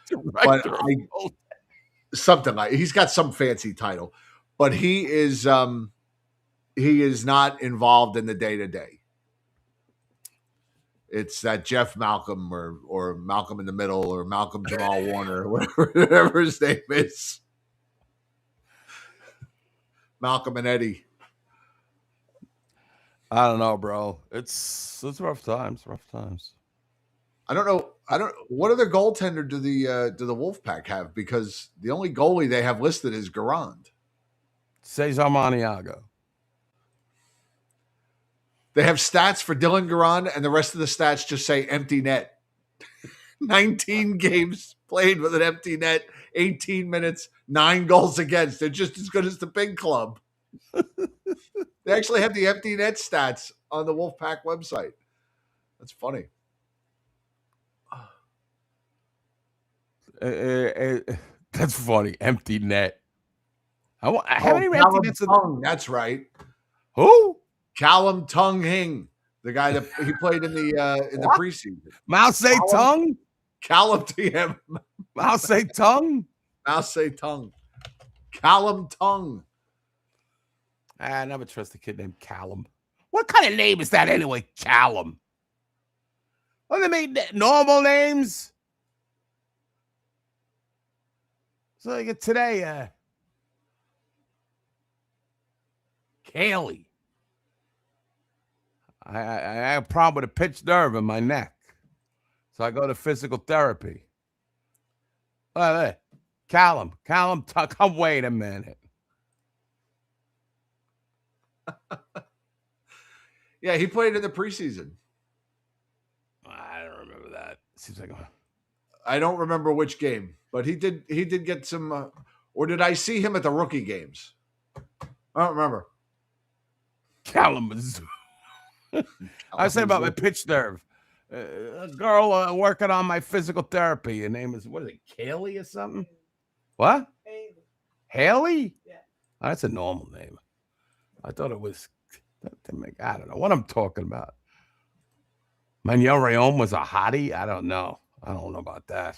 He's got some fancy title, but he is not involved in the day-to-day. It's that Jeff Malcolm or Malcolm in the Middle or Malcolm Jamal Warner, whatever his name is. Malcolm and Eddie. I don't know, bro. It's rough times. I don't know. What other goaltender do the Wolfpack have? Because the only goalie they have listed is Garand. Cesar Maniago. They have stats for Dylan Garand, and the rest of the stats just say empty net. 19 games played with an empty net, 18 minutes, 9 goals against. They're just as good as the big club. They actually have the empty net stats on the Wolfpack website. That's funny. That's funny. Empty net. How many empty nets? That's right. Who? Callum Tung-Hing, the guy that he played in the preseason. Mao Se-tung? Callum TM. Mao Se-tung? Mao Se-tung. Callum Tung. I never trust a kid named Callum. What kind of name is that anyway, Callum? Well, they made normal names. So like today, Kaylee. I have a problem with a pinched nerve in my neck. So I go to physical therapy. Callum, come wait a minute. Yeah, he played in the preseason. I don't remember that. Seems like I don't remember which game, but he did get some. Or did I see him at the rookie games? I don't remember. Kalamazoo. I was saying about my pitch nerve. A girl working on my physical therapy. Her name is, what is it, Kaylee or something? What? Haley? Yeah. Oh, that's a normal name. I thought it was, I don't know what I'm talking about. Manuel Rayon was a hottie? I don't know. I don't know about that.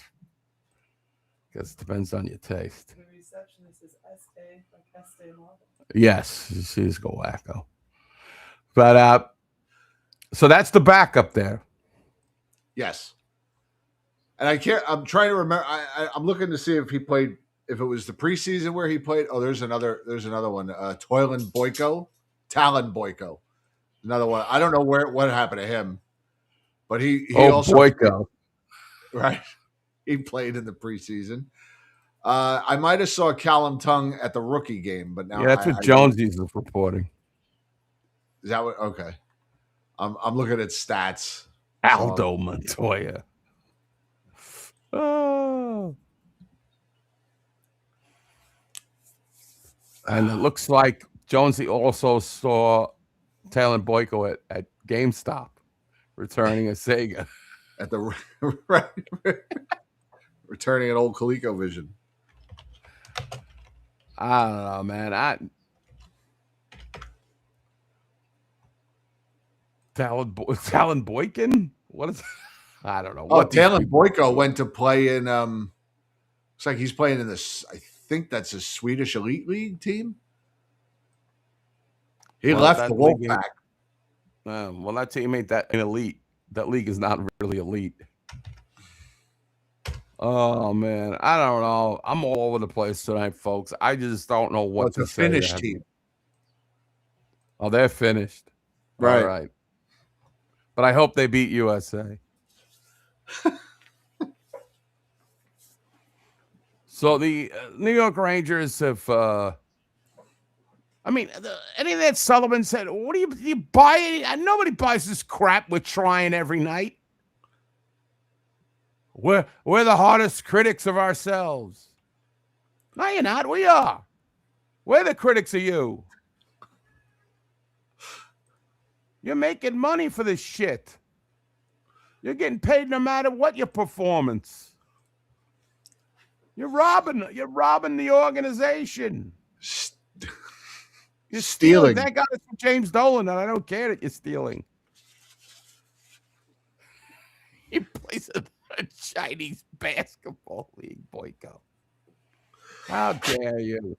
Guess it depends on your taste. The receptionist is S.A. like Estee Lauder. Yes, she's Galacco. But, so that's the backup there. Yes. And I'm trying to remember. I'm looking to see if he played, if it was the preseason where he played. Oh, there's another one. Talon Boyko. Another one. I don't know what happened to him, but he also Boyko. Right. He played in the preseason. I might have saw Callum Tongue at the rookie game, but now that's what Jonesy's is reporting. Is that what? Okay. I'm looking at stats. Aldo Montoya. Oh. And it looks like Jonesy also saw Talon Boyko at GameStop returning a Sega. At the right. Returning an old ColecoVision. I don't know, man. Talon Boykin? What is? I don't know. Oh, Talon Boyko went to play in. Looks like he's playing in this. I think that's a Swedish elite league team. He left the Wolfpack. Well, that team ain't that an elite. That league is not really elite. Oh man, I don't know. I'm all over the place tonight, folks. I just don't know what to say. Finnish team. Oh, they're finished. Right. All right. But I hope they beat USA. So the New York Rangers have. I mean, anything that Sullivan said. What do you buy? Nobody buys this crap we're trying every night. We're the hardest critics of ourselves. No, you're not. We are. We're the critics of you. You're making money for this shit. You're getting paid no matter what your performance. You're robbing the organization. You're stealing. Thank God it's from James Dolan, and I don't care that you're stealing. He plays a Chinese basketball league, Boyko. How dare you?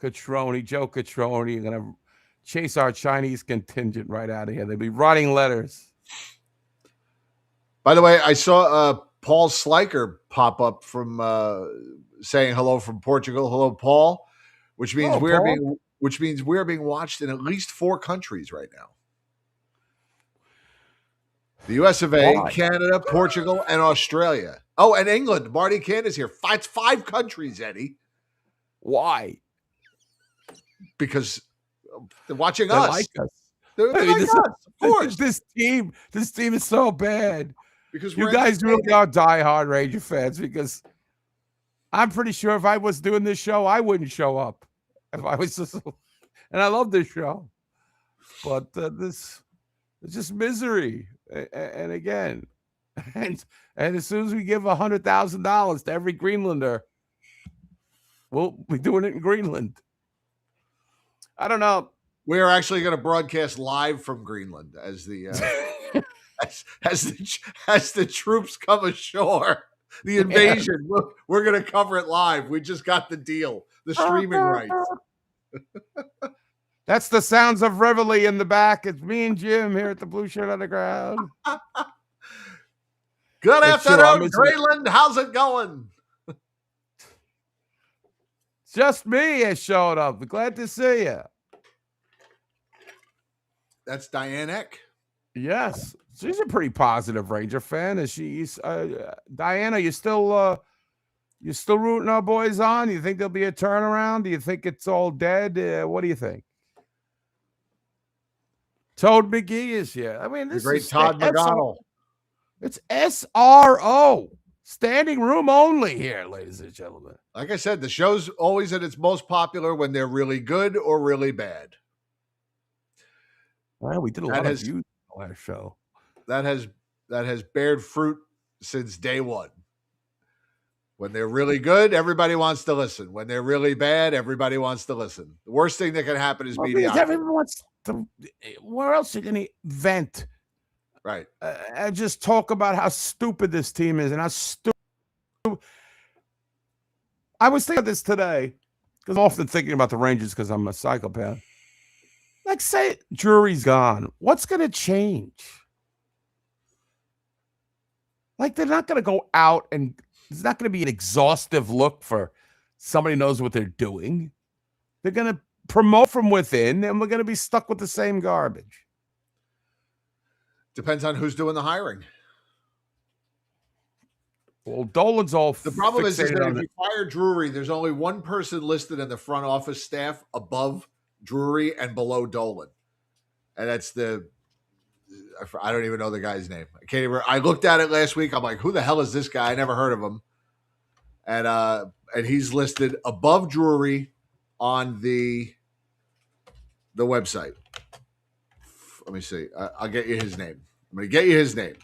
Joe Catroni, going to chase our Chinese contingent right out of here. They'll be writing letters. By the way, I saw Paul Sliker pop up from saying hello from Portugal. Hello, Paul, which means we're being watched in at least 4 countries right now. The US of A, Canada, Portugal, and Australia. Oh, and England. Marty Canda's here. It's 5 countries, Eddie. Why? Because they're watching they us. Like us. They're like us, of course. This team is so bad. Because you guys really are diehard Ranger fans. Because I'm pretty sure if I was doing this show, I wouldn't show up. If I was just, and I love this show, but this is just misery. And again, and as soon as we give $100,000 to every Greenlander, we'll be doing it in Greenland. I don't know. We are actually going to broadcast live from Greenland as the as the troops come ashore. The invasion. Yeah. We're going to cover it live. We just got the deal, the streaming rights. That's the sounds of reveille in the back. It's me and Jim here at the Blueshirt Underground. Good afternoon, Greenland. How's it going? Just me has showed up. Glad to see you. That's Diane Eck. Yes, she's a pretty positive Ranger fan. Is she? Diana, you still rooting our boys on? Do you think there'll be a turnaround? Do you think it's all dead? What do you think? Toad McGee is here. I mean, this the great is Todd McGonnell. It's SRO. Standing room only here, ladies and gentlemen. Like I said, the show's always at its most popular when they're really good or really bad. Well, we did a lot of views on our show. That has bared fruit since day one. When they're really good, everybody wants to listen. When they're really bad, everybody wants to listen. The worst thing that can happen is mediocrity. Everyone wants to. Where else are you going to vent? Right. And just talk about how stupid this team is and how stupid. I was thinking of this today because I'm often thinking about the Rangers because I'm a psychopath. Like, say Drury's gone. What's going to change? Like, they're not going to go out and there's not going to be an exhaustive look for somebody knows what they're doing. They're going to promote from within, then we're going to be stuck with the same garbage. Depends on who's doing the hiring. Well, Dolan's all the problem is that fixated if you fire Drury, there's only one person listed in the front office staff above Drury and below Dolan, and that's I don't even know the guy's name. I can't even. I looked at it last week. I'm like, who the hell is this guy? I never heard of him. And he's listed above Drury on the website. Let me see. I'll get you his name. I'm going to get you his name.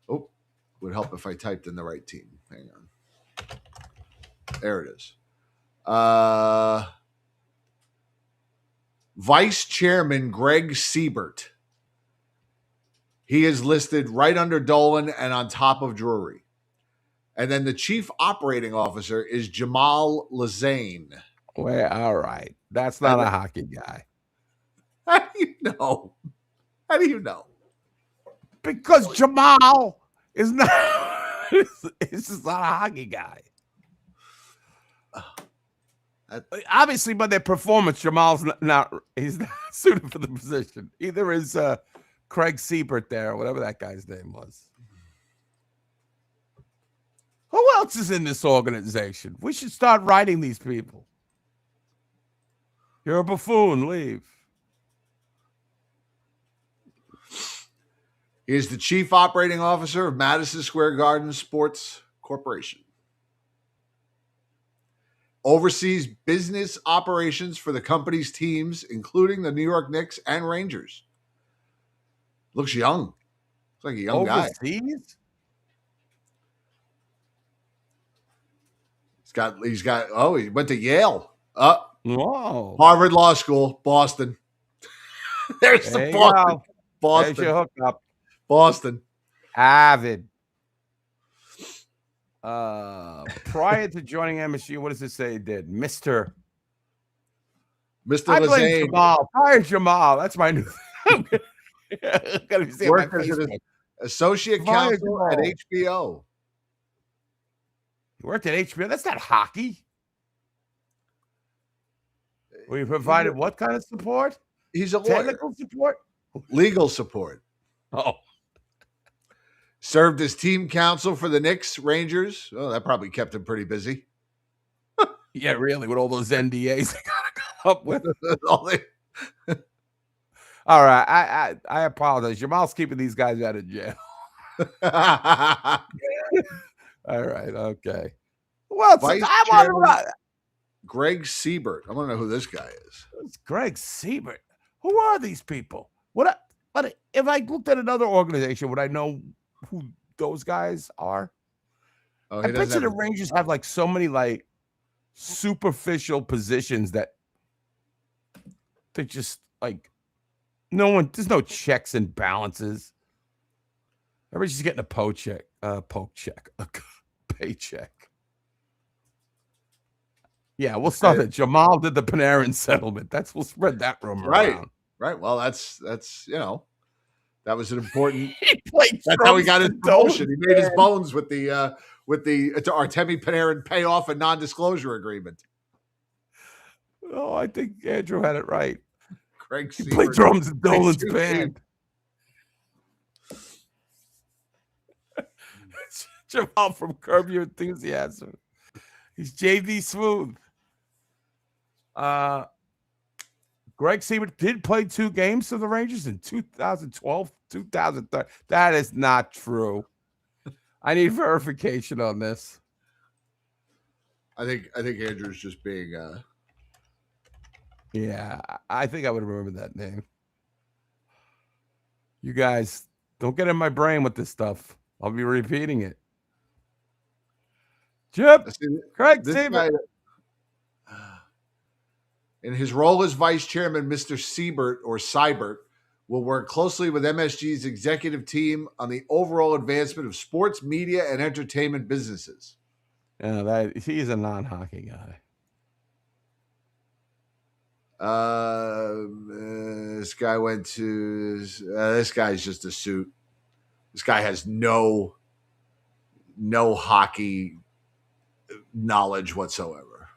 Oh, would help if I typed in the right team. Hang on. There it is. Vice Chairman Greg Siebert. He is listed right under Dolan and on top of Drury. And then the Chief Operating Officer is Jamal Lazane. Well, all right. That's not a hockey guy. How do you know? How do you know? Because Jamal is not he's just not a hockey guy. Obviously, by their performance, Jamal's he's not suited for the position. Either is Craig Siebert there, or whatever that guy's name was. Who else is in this organization? We should start writing these people. You're a buffoon. Leave. He is the Chief Operating Officer of Madison Square Garden Sports Corporation. Oversees business operations for the company's teams, including the New York Knicks and Rangers. Looks young. Looks like a young guy. Overseas? He went to Yale. Whoa. Harvard Law School, Boston. There's there the Boston. Go. Boston. There's your hookup. Boston. Avid. Prior to joining MSU, what does it say he did? Mr. I blame Jamal. Fire Jamal. That's my new Worked as an associate counsel at HBO. He worked at HBO. That's not hockey. We provided what kind of support? He's a lawyer. Technical support? Legal support. Oh. Served as team counsel for the Knicks, Rangers. Oh, that probably kept him pretty busy. Yeah, really, with all those NDAs they gotta come up with. All right, I apologize. Jamal's keeping these guys out of jail. All right, okay. Well, Greg Siebert. I want to know who this guy is. It's Greg Siebert. Who are these people? What if I looked at another organization, would I know who those guys are? I bet you the Rangers have like so many like superficial positions that they're just like there's no checks and balances. Everybody's just getting a paycheck. Yeah, we'll start it. Jamal did the Panarin settlement. We'll spread that rumor around. Right. Well, that's that was an important. That's how he got his promotion. He made his bones with the Artemi Panarin payoff and non-disclosure agreement. Oh, I think Andrew had it right. Craig Siebert played drums in Dolan's band. Jamal from Curb Your Enthusiasm. He's JD Smooth. Greg Siebert did play 2 games for the Rangers in 2012, 2013. That is not true. I need verification on this. I think Andrew's just being Yeah, I think I would remember that name. You guys don't get in my brain with this stuff. I'll be repeating it. Chip, Craig Siebert. In his role as vice chairman, Mr. Siebert will work closely with MSG's executive team on the overall advancement of sports, media, and entertainment businesses. Yeah, he's a non-hockey guy. This guy went to. This guy's just a suit. This guy has no hockey knowledge whatsoever.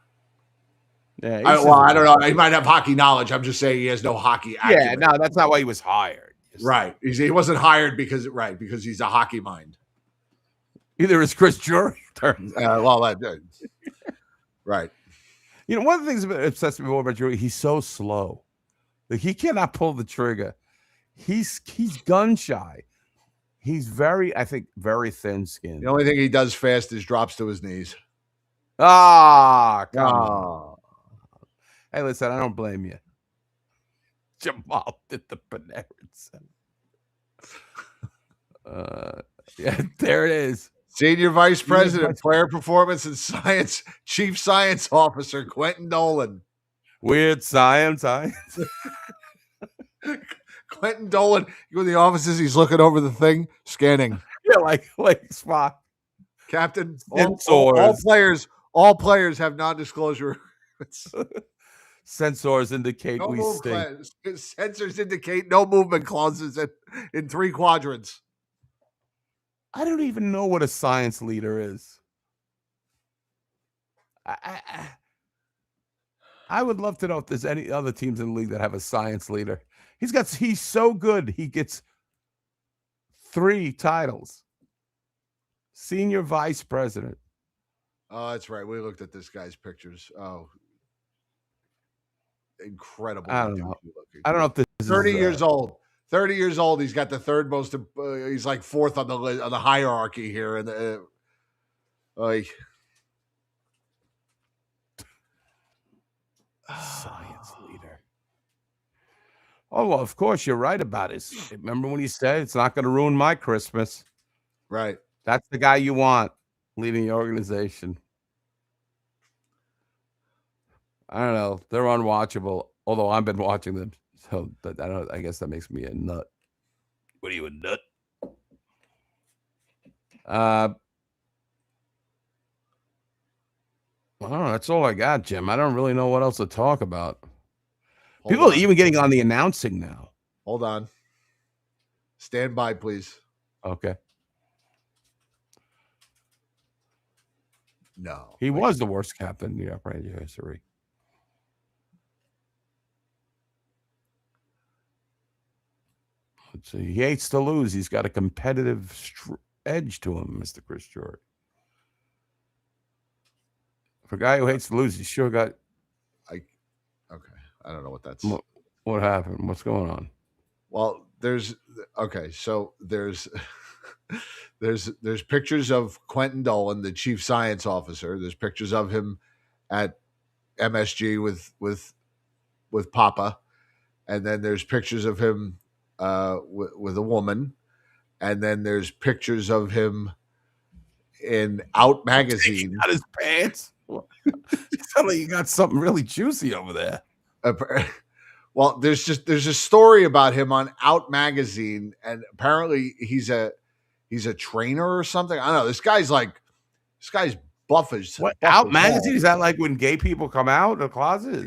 Yeah, I don't know. He might have hockey knowledge. I'm just saying he has no hockey acumen. Yeah, no, that's not why he was hired. Right. He wasn't hired because he's a hockey mind. Either is Chris Drury. Right. You know, one of the things that obsessed me more about Drury, he's so slow. Like, he cannot pull the trigger. He's gun shy. He's very thin-skinned. The only thing he does fast is drops to his knees. Come on. Hey, listen, I don't blame you. Jamal did the Panarin Center. Yeah, there it is. Senior Vice President, Player Performance and Science, Chief Science Officer, Quentin Dolan. Weird science. Quentin Dolan, you go in the offices, he's looking over the thing, scanning. Yeah, like Spock. Captain, all players have non-disclosure. Sensors indicate we stink. Sensors indicate no movement clauses in 3 quadrants. I don't even know what a science leader is. I would love to know if there's any other teams in the league that have a science leader. He's so good. He gets 3 titles. Senior Vice President. Oh, that's right. We looked at this guy's pictures. Oh, incredible. I don't know. I don't know if this 30 years old. 30 years old. He's got the third most. He's like 4th on the hierarchy here. And science leader. Oh, well, of course you're right about it. Remember when he said it's not going to ruin my Christmas? Right. That's the guy you want leading the organization. I don't know. They're unwatchable. Although I've been watching them, so I guess that makes me a nut. What are you, a nut? I don't know. That's all I got, Jim. I don't really know what else to talk about. People are even getting on the announcing now. Hold on. Stand by, please. Okay. No. He was the worst captain in New York Rangers history. Let's see. He hates to lose. He's got a competitive edge to him, Mr. Chris Drury. For a guy who hates to lose, he sure got. Okay. I don't know what that's. What happened? What's going on? Well, so there's there's pictures of Quentin Dolan, the chief science officer. There's pictures of him at MSG with Papa, and then there's pictures of him with a woman, and then there's pictures of him in Out magazine. Out his pants. Sounds like you got something really juicy over there. Well, there's a story about him on Out magazine, and apparently he's a trainer or something. I don't know. This guy's buff as what? Out magazine? Is that like when gay people come out of the closet?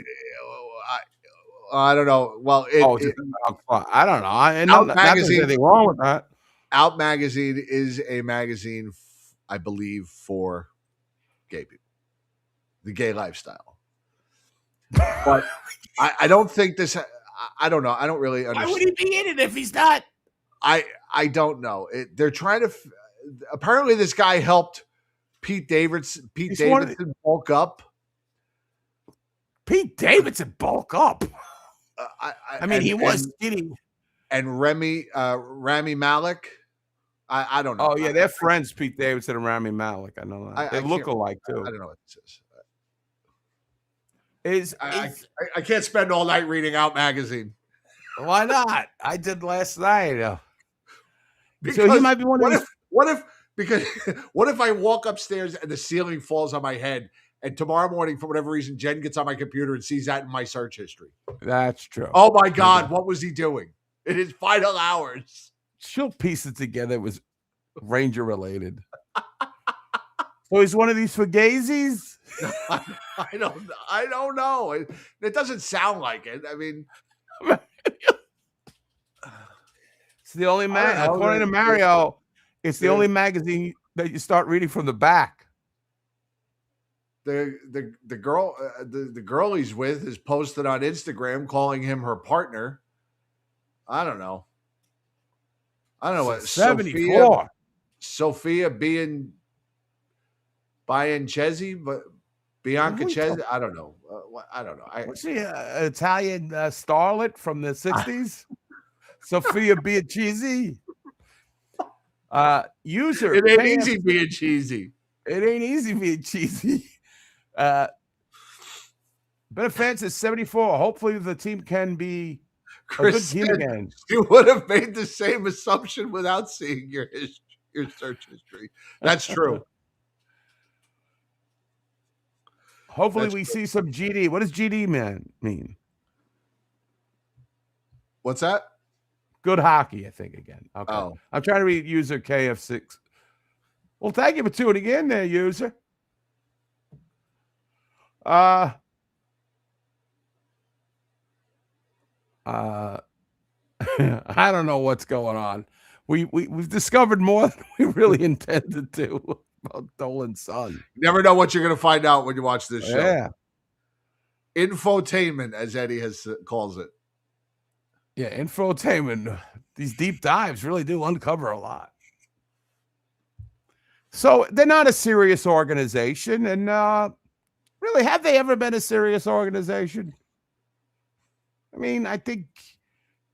I don't know. Well, I don't know. I know there's anything wrong with that. Out magazine is a magazine, I believe, for gay people, the gay lifestyle. But I don't think this. I don't know. I don't really understand. Why would he be in it if he's not? I don't know. They're trying to. Apparently, this guy helped Pete Davidson bulk up. Pete Davidson bulk up. He was skinny. And Rami Malek. I don't know. Oh yeah, they're friends, Pete Davidson and Rami Malek. I know that. They look alike too. I don't know what this is. I can't spend all night reading Out magazine. Why not? I did last night. So he might be one of these. What if I walk upstairs and the ceiling falls on my head, and tomorrow morning, for whatever reason, Jen gets on my computer and sees that in my search history? That's true. Oh my God, what was he doing in his final hours? She'll piece it together. It was Ranger related. So he's one of these fugazis? I don't know. It doesn't sound like it. I mean, it's the only according to Mario, it's the only magazine that you start reading from the back. the girl the girl he's with is posted on Instagram calling him her partner. I don't know what 74. Sophia Bianchesi, but Bianca Chesi. I don't know. I don't know. Was she an Italian starlet from the 60s? Sophia Bianchesi. User. It ain't easy being cheesy. It ain't easy being cheesy. Benefits is 74. Hopefully the team can be Chris a good team again. You would have made the same assumption without seeing your search history. That's true. Hopefully we see some GD. What does GD mean? What's that? Good hockey, I think, again. Okay. Oh. I'm trying to read user KF6. Well, thank you for tuning in there, user. I don't know what's going on. We've discovered more than we really intended to about Dolan's son. You never know what you're going to find out when you watch this show. Yeah. Infotainment, as Eddie calls it. Yeah, infotainment. These deep dives really do uncover a lot. So they're not a serious organization. And really, have they ever been a serious organization? I mean, I think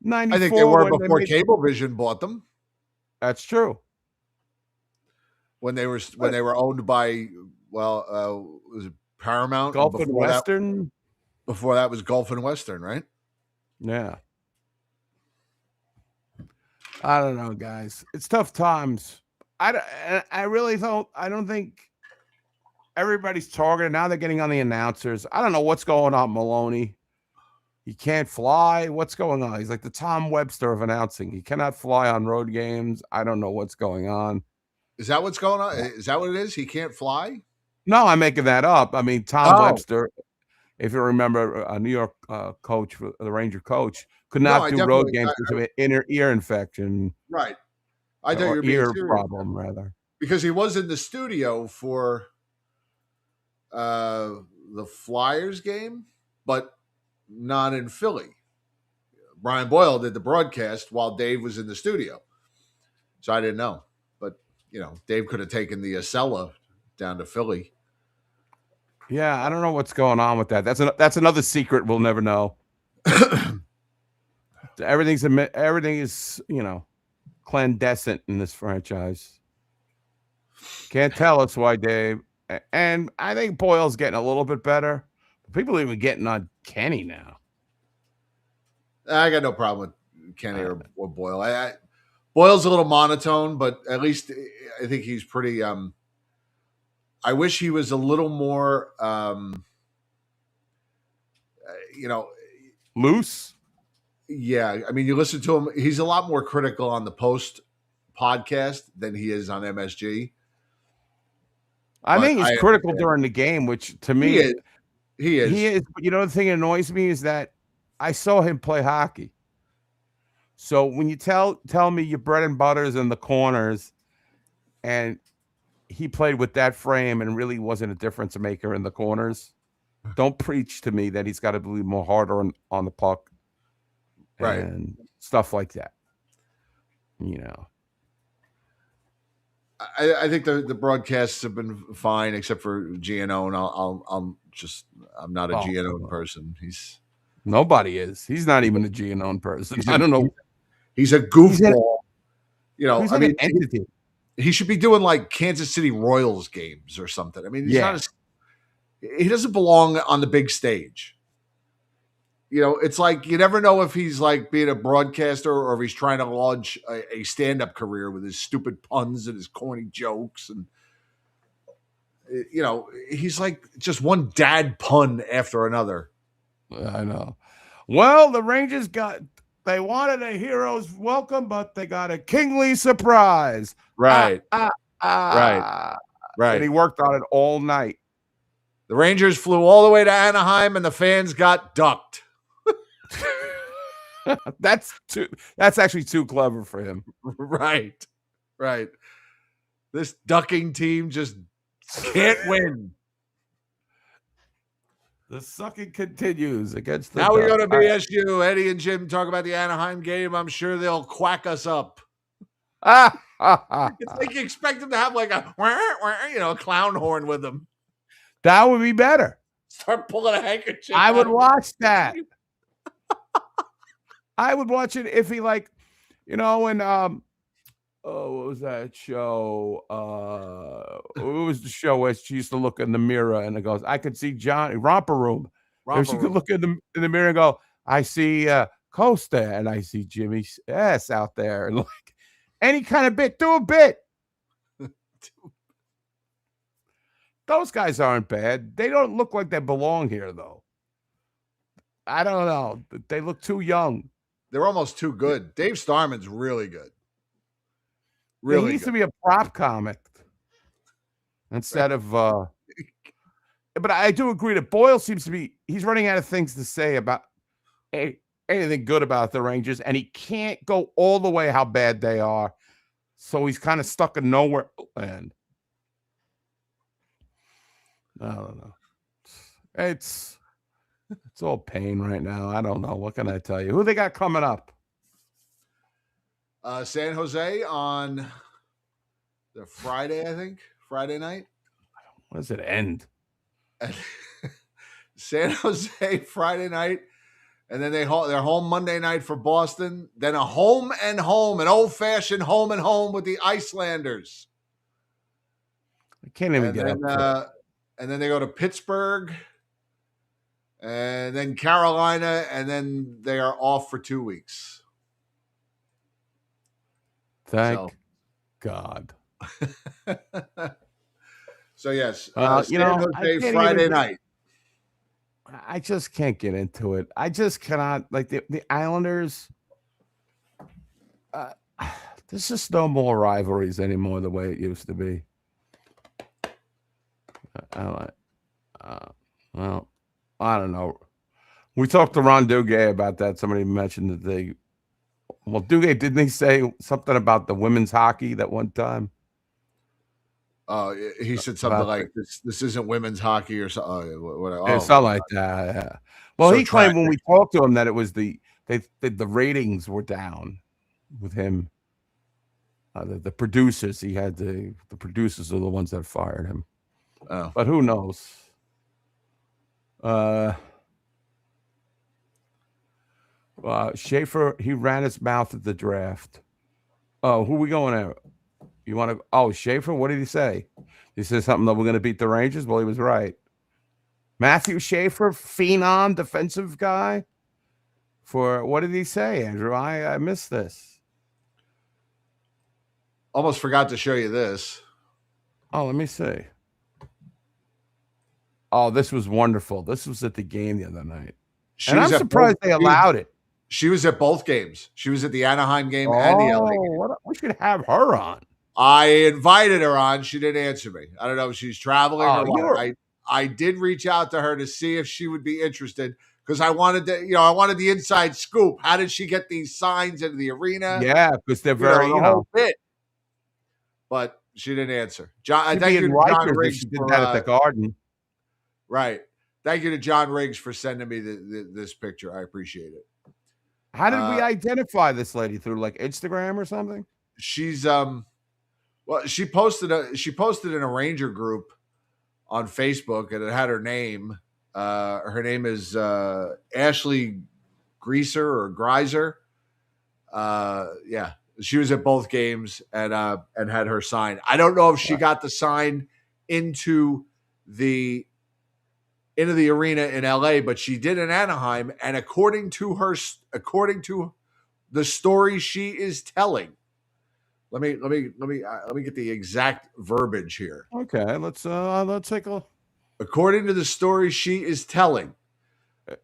94. I think they were before Cablevision bought them. That's true. When they were owned by, was it Paramount? Gulf and Western? Before that was Gulf and Western, right? Yeah. I don't know, guys. It's tough times. I really don't. I don't think everybody's targeted. Now they're getting on the announcers. I don't know what's going on, Maloney. He can't fly. What's going on? He's like the Tom Webster of announcing. He cannot fly on road games. I don't know what's going on. Is that what's going on? Is that what it is? He can't fly? No, I'm making that up. I mean, Tom Webster, if you remember, a New York coach, the Ranger coach, could not do road games because of an inner ear infection. Right. I thought you were being ear serious. problem, rather. Because he was in the studio for the Flyers game, but not in Philly. Brian Boyle did the broadcast while Dave was in the studio. So I didn't know. But, Dave could have taken the Acela down to Philly. Yeah, I don't know what's going on with that. That's another secret we'll never know. Everything is, clandestine in this franchise. Can't tell us why, Dave. And I think Boyle's getting a little bit better. People are even getting on Kenny now. I got no problem with Kenny or Boyle. Boyle's a little monotone, but at least I think he's pretty. I wish he was a little more, loose. Yeah, I mean, you listen to him; he's a lot more critical on the post podcast than he is on MSG. I think he's critical during the game, which to me, he is. But the thing that annoys me is that I saw him play hockey. So when you tell me your bread and butter is in the corners, and he played with that frame and really wasn't a difference maker in the corners, don't preach to me that he's got to be more harder on the puck, right, and stuff like that. I think the broadcasts have been fine, except for Giannone. I'm not a Giannone person. Nobody is. He's not even a Giannone person. I don't know. He's a goofball. He's an entity. He should be doing like Kansas City Royals games or something. I mean, he doesn't belong on the big stage. It's like you never know if he's like being a broadcaster or if he's trying to launch a stand-up career with his stupid puns and his corny jokes. And, he's like just one dad pun after another. I know. Well, the Rangers they wanted a hero's welcome, but they got a kingly surprise. Right. Right. And he worked on it all night. The Rangers flew all the way to Anaheim and the fans got ducked. That's actually too clever for him. Right. This ducking team just can't win. The sucking continues against the Now we go to Ducks. BSU. Eddie and Jim talk about the Anaheim game. I'm sure they'll quack us up. It's like you expect them to have like a a clown horn with them. That would be better. Start pulling a handkerchief. I would out. watch that. I would watch it if he when what was that show? What was the show where she used to look in the mirror and it goes, I could see John Romper Room. If she could look in the mirror and go, I see Costa and I see Jimmy's ass out there, and like any kind of bit, do a bit. Those guys aren't bad. They don't look like they belong here, though. I don't know. They look too young. They're almost too good. Dave Starman's really good. He needs to be a prop comic instead of. But I do agree that Boyle seems to be. He's running out of things to say about anything good about the Rangers, and he can't go all the way how bad they are. So he's kind of stuck in nowhere land. I don't know. It's all pain right now. I don't know. What can I tell you? Who they got coming up? San Jose on the Friday, I think. Friday night. When does it end? San Jose Friday night, and then they're home Monday night for Boston. Then a home and home, an old-fashioned home and home with the Icelanders. I can't even get up. And then they go to Pittsburgh, and then Carolina, and then they are off for 2 weeks. Thank God. So yes, San Jose Friday night. I just can't get into it. I just cannot. Like the Islanders. There's just no more rivalries anymore the way it used to be. Well, I don't know. We talked to Ron Duguay about that. Somebody mentioned that Duguay, didn't he say something about the women's hockey that one time? He said something like this isn't women's hockey or something. Something like that. Yeah. Well, he claimed when we talked to him that it was the ratings were down with him. The producers, he had the producers are the ones that fired him. Oh. But who knows? Schaefer, he ran his mouth at the draft. Oh, who we going at? You want to? Oh, Schaefer, what did he say? He said something that we're going to beat the Rangers. Well, he was right. Matthew Schaefer, phenom defensive guy. For what did he say, Andrew? I missed this. Almost forgot to show you this. Oh, let me see. Oh, this was wonderful. This was at the game the other night. And I'm surprised they allowed it. She was at both games. She was at the Anaheim game and the LA game. We should have her on. I invited her on. She didn't answer me. I don't know if she's traveling or what. I did reach out to her to see if she would be interested because I wanted the inside scoop. How did she get these signs into the arena? Yeah, because they're very, bit. But she didn't answer. Thank you to John Riggs. She did that at the Garden. Right. Thank you to John Riggs for sending me this picture. I appreciate it. How did we identify this lady? Through like Instagram or something? She's she posted in a Ranger group on Facebook, and it had her name. Her name is Ashley Greaser or Greiser. Yeah, she was at both games and had her sign. I don't know if she got the sign into the arena in LA, but she did in Anaheim. And according to the story she is telling, let me get the exact verbiage here. Okay, let's take a. According to the story she is telling,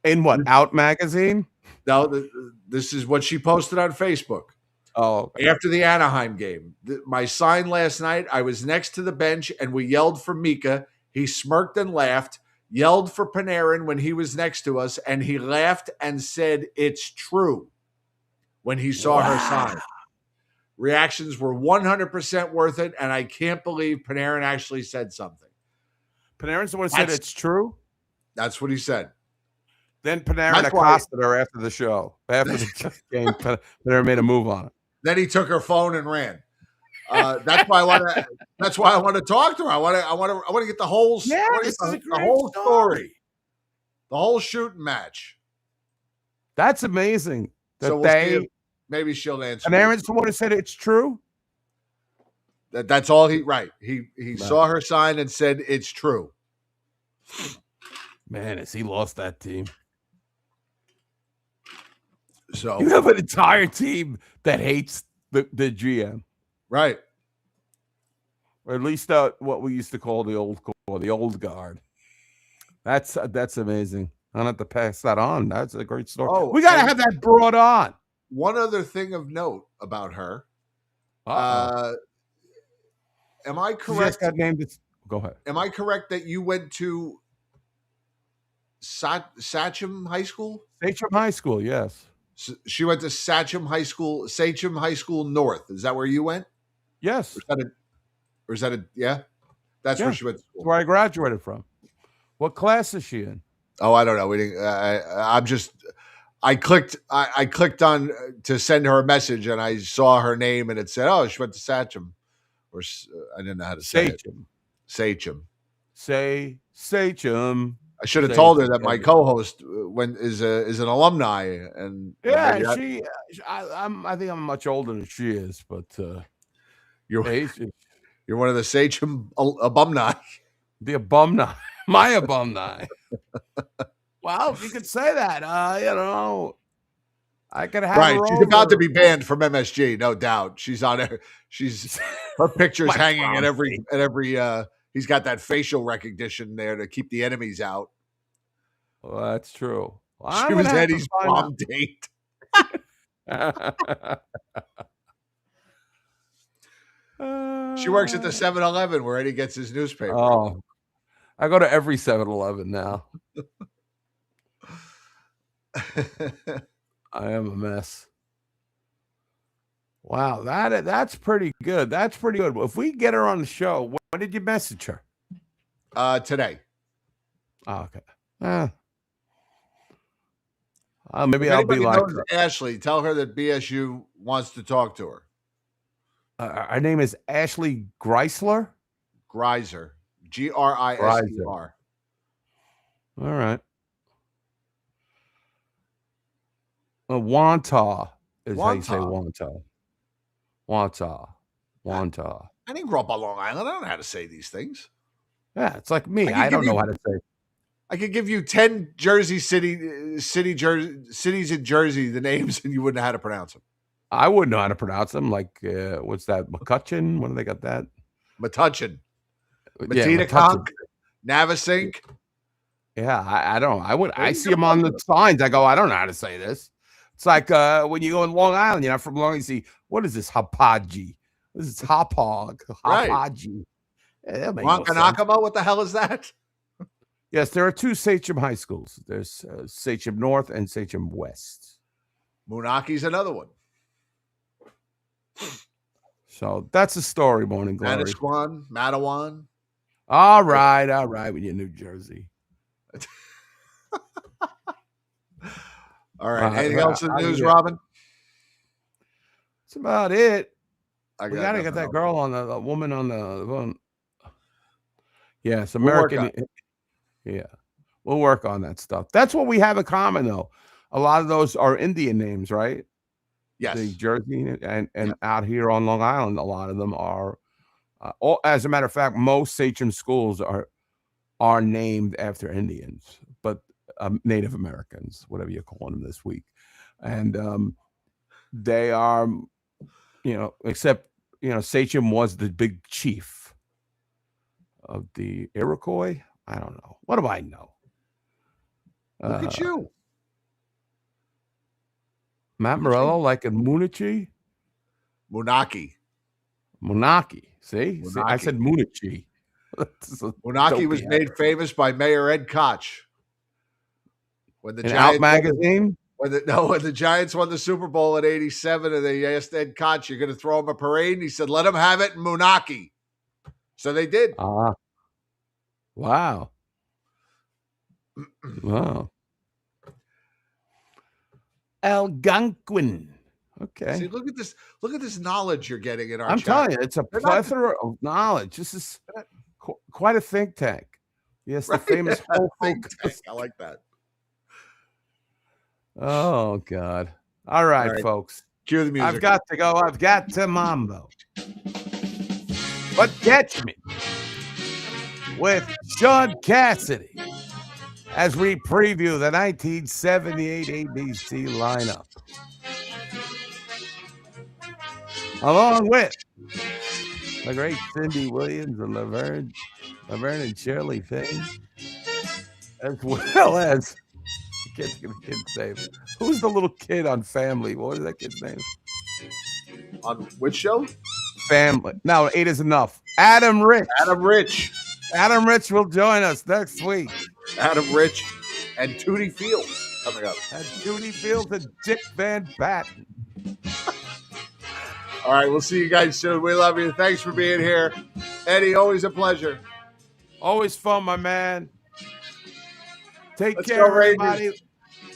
in what Out magazine? No, this is what she posted on Facebook. Oh, okay. After the Anaheim game, my sign last night. I was next to the bench and we yelled for Mika. He smirked and laughed. Yelled for Panarin when he was next to us, and he laughed and said, "It's true," when he saw her sign. Reactions were 100% worth it, and I can't believe Panarin actually said something. Panarin's the one who said it's true? That's what he said. Then Panarin That's why- accosted her after the show. After the game, Panarin made a move on it. Then he took her phone and ran. That's why I want to. That's why I want to talk to her. I want to get the whole. Yeah, I wanna this get is the, a the great whole story. the whole shooting match. That's amazing. That So we'll see if maybe she'll answer. Panarin's the one who said it's true. That's all he. Right. He saw her sign and said it's true. Man, has he lost that team? So You have an entire team that hates the GM, right, or at least what we used to call the old core, the old guard. That's amazing. I don't have to pass that on. That's a great story. Oh, we got to have that brought on. One other thing of note about her. Am I correct? Go ahead. Am I correct that you went to Sachem High School? Sachem High School, yes. She went to Sachem High School North. Is that where you went? Yes. Or is that a yeah? That's where she went to school. That's where I graduated from. What class is she in? Oh, I don't know. We didn't. I clicked on to send her a message, and I saw her name, and it said, "Oh, she went to Sachem," or I didn't know how to say it. Sachem. Sachem. I should have told her that my co-host is an alumni, and yeah, I think I'm much older than she is, but you're one of the Sachem alumni. The alumni, my alumni. Well, you could say that. I could have right. her She's over. about to be banned from MSG, no doubt. She's on her. Her picture's My hanging at every. He's got that facial recognition there to keep the enemies out. Well, that's true. Well, She was Eddie's prom date. She works at the 7-Eleven where Eddie gets his newspaper. Oh, I go to every 7-Eleven now. I am a mess. Wow, that's pretty good. That's pretty good. If we get her on the show, when did you message her? Today. Oh, okay. Maybe if I'll be like knows Ashley. Tell her that BSU wants to talk to her. Her name is Ashley Greisler. Greiser. Greiser. All right. Wanta is how you say Wanta. Wanta. I didn't grow up on Long Island. I don't know how to say these things. Yeah, it's like me. I don't know how to say. I could give you 10 cities in Jersey, the names, and you wouldn't know how to pronounce them. I wouldn't know how to pronounce them. Like, what's that? McCutcheon? When do they got that? Metuchen. Metuchen. Navasink. Yeah, I don't. I see them on the signs. I go, I don't know how to say this. It's like when you go in Long Island, you're not from Long Island, you see, what is this? Hapaji. This is Hapog. Hapaji. Right. Wakanakama, what the hell is that? Yes, there are two Sachem high schools. There's Sachem North and Sachem West. Moonaki's another one. So that's a story, Morning Glory. Matawan. All right, with your New Jersey. All right. Anything else in the news, Robin? That's about it. We gotta get that girl on the woman on the phone. Yes, American. Yeah, we'll work on that stuff. That's what we have in common, though. A lot of those are Indian names, right? Yes. The Jersey and out here on Long Island, a lot of them are. As a matter of fact, most Sachem schools are named after Indians, but Native Americans, whatever you're calling them this week, and they are, except Sachem was the big chief of the Iroquois. I don't know. What do I know? Look at you. Matt Morello, like in Moonachie? Moonaki. See? I said Moonachie. Moonaki was made famous by Mayor Ed Koch. When the Giants Out magazine? When the Giants won the Super Bowl in '87, and they asked Ed Koch, "You're going to throw him a parade?" And he said, "Let him have it in Moonaki." So they did. Wow. Wow. Algonquin. Okay. See, look at this. Look at this knowledge you're getting in our I'm chat. telling you, it's a plethora of knowledge. This is quite a think tank. Yes, the famous whole think tank. I like that. Oh, God. All right, folks. Cue the music. I've got to go. I've got to mambo. But catch me with Sean Cassidy as we preview the 1978 ABC lineup. Along with the great Cindy Williams and Laverne and Shirley Fane, as well as the kid's name. Who's the little kid on Family? What was that kid's name? On which show? Family. No, 8 is enough. Adam Rich. Adam Rich. Adam Rich will join us next week. Adam Rich and Tootie Fields coming up. And Tootie Fields and Dick Van Patten. All right, we'll see you guys soon. We love you. Thanks for being here. Eddie, always a pleasure. Always fun, my man. Let's care, go, everybody.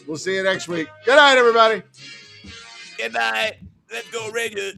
We'll see you next week. Good night, everybody. Good night. Let's go, Rangers.